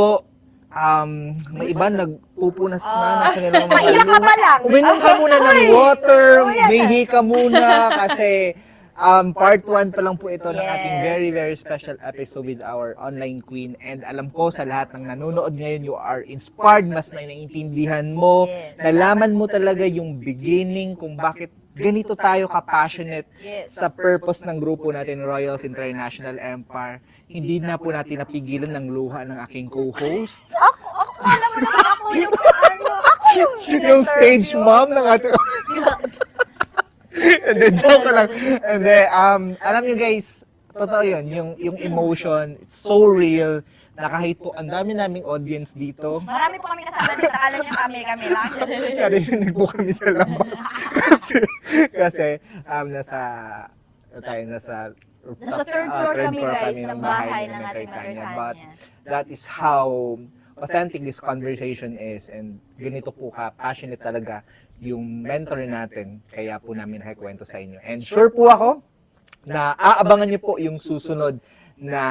Speaker 1: may iba nagpupunas na ng kanilang mga
Speaker 3: Maiyak ka pa lang.
Speaker 1: Uminom ka muna ng water,
Speaker 3: Oh, yan.
Speaker 1: mihi ka muna kasi part 1 pa lang po ito ng ating
Speaker 3: Yes.
Speaker 1: very, very special episode with our online queen. And alam ko sa lahat ng nanonood ngayon, you are inspired, mas na naiintindihan mo,
Speaker 3: Yes.
Speaker 1: nalaman mo talaga yung beginning kung bakit ganito tayo ka-passionate
Speaker 3: Yes.
Speaker 1: sa purpose ng grupo natin, Royals International Empire. Hindi na po natin napigilan ng luha ng aking co-host.
Speaker 3: Ako, alam mo naman ako yung ako yung
Speaker 1: Yung stage mom ng ating... And then, joke ko lang. And then, alam nyo guys, totoo yun, yung emotion, it's so real, na kahit po ang dami naming audience dito,
Speaker 3: Marami po kami kasama dito. Akala nyo kami lang.
Speaker 1: narinig po kami sa labas. kasi nasa
Speaker 3: Nasa third floor kami guys
Speaker 1: ng
Speaker 3: ng bahay ng
Speaker 1: Menter
Speaker 3: ating
Speaker 1: Tanya.
Speaker 3: Menter
Speaker 1: But
Speaker 3: Tanya.
Speaker 1: that is how authentic this conversation is, and ganito po ka-passionate talaga yung mentor natin, kaya po namin nakikwento sa inyo. And sure po ako na aabangan niyo po yung susunod na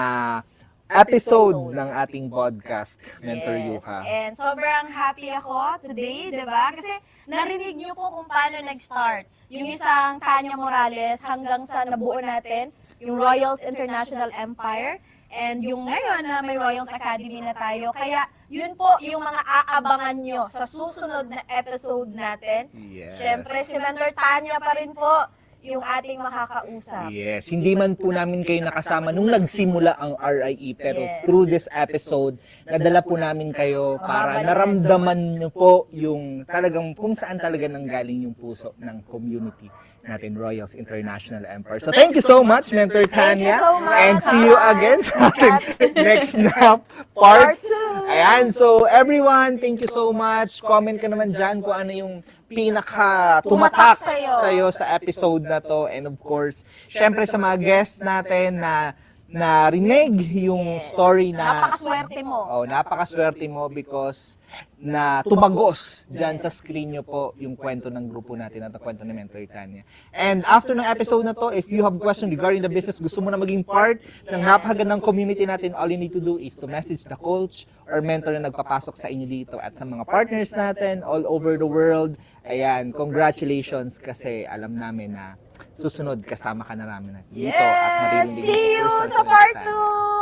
Speaker 1: episode ng ating podcast, Mentor Yuka.
Speaker 3: And sobrang happy ako today, di ba? Kasi narinig niyo po kung paano nag-start. Yung isang Tanya Morales hanggang sa nabuo natin, yung Royals International Empire. And yung ngayon na may Royals Academy na tayo. Kaya yun po yung mga aabangan nyo sa susunod na episode natin.
Speaker 1: Yes.
Speaker 3: Siyempre, si Mentor Tanya pa rin po yung ating makakausap.
Speaker 1: Yes, hindi man po namin kayo nakasama nung nagsimula ang RIE, pero
Speaker 3: Yes.
Speaker 1: through this episode, nadala po namin kayo para
Speaker 3: Mababalikan
Speaker 1: naramdaman nyo po yung talagang kung saan talaga nanggaling yung puso ng community natin, Royals International Empire. So thank you so much, Mentor
Speaker 3: Thank you
Speaker 1: Tanya.
Speaker 3: so much.
Speaker 1: And see you again sa ating next na part.
Speaker 3: Part 2.
Speaker 1: Ayan, so everyone, thank you so much. Comment ka naman dyan kung ano yung pinaka tumatak
Speaker 3: Tumatak sa'yo.
Speaker 1: sa'yo sa episode na to. And of course, syempre sa mga guests natin na narinig yung
Speaker 3: Yes.
Speaker 1: story na
Speaker 3: Napakaswerte mo.
Speaker 1: napakaswerte mo because na tumagos dyan sa screen nyo po yung kwento ng grupo natin at ang kwento ni Mentor Tanya. And after ng episode na to, if you have question regarding the business, gusto mo na maging part ng
Speaker 3: Yes.
Speaker 1: napakagandang community natin, all you need to do is to message the coach or mentor na nagpapasok sa inyo dito at sa mga partners natin all over the world. Ayan, congratulations kasi alam namin na susunod kasama ka na namin dito at
Speaker 3: Yes!
Speaker 1: maririnig mo
Speaker 3: See you
Speaker 1: personal
Speaker 3: sa part
Speaker 1: time.
Speaker 3: 2!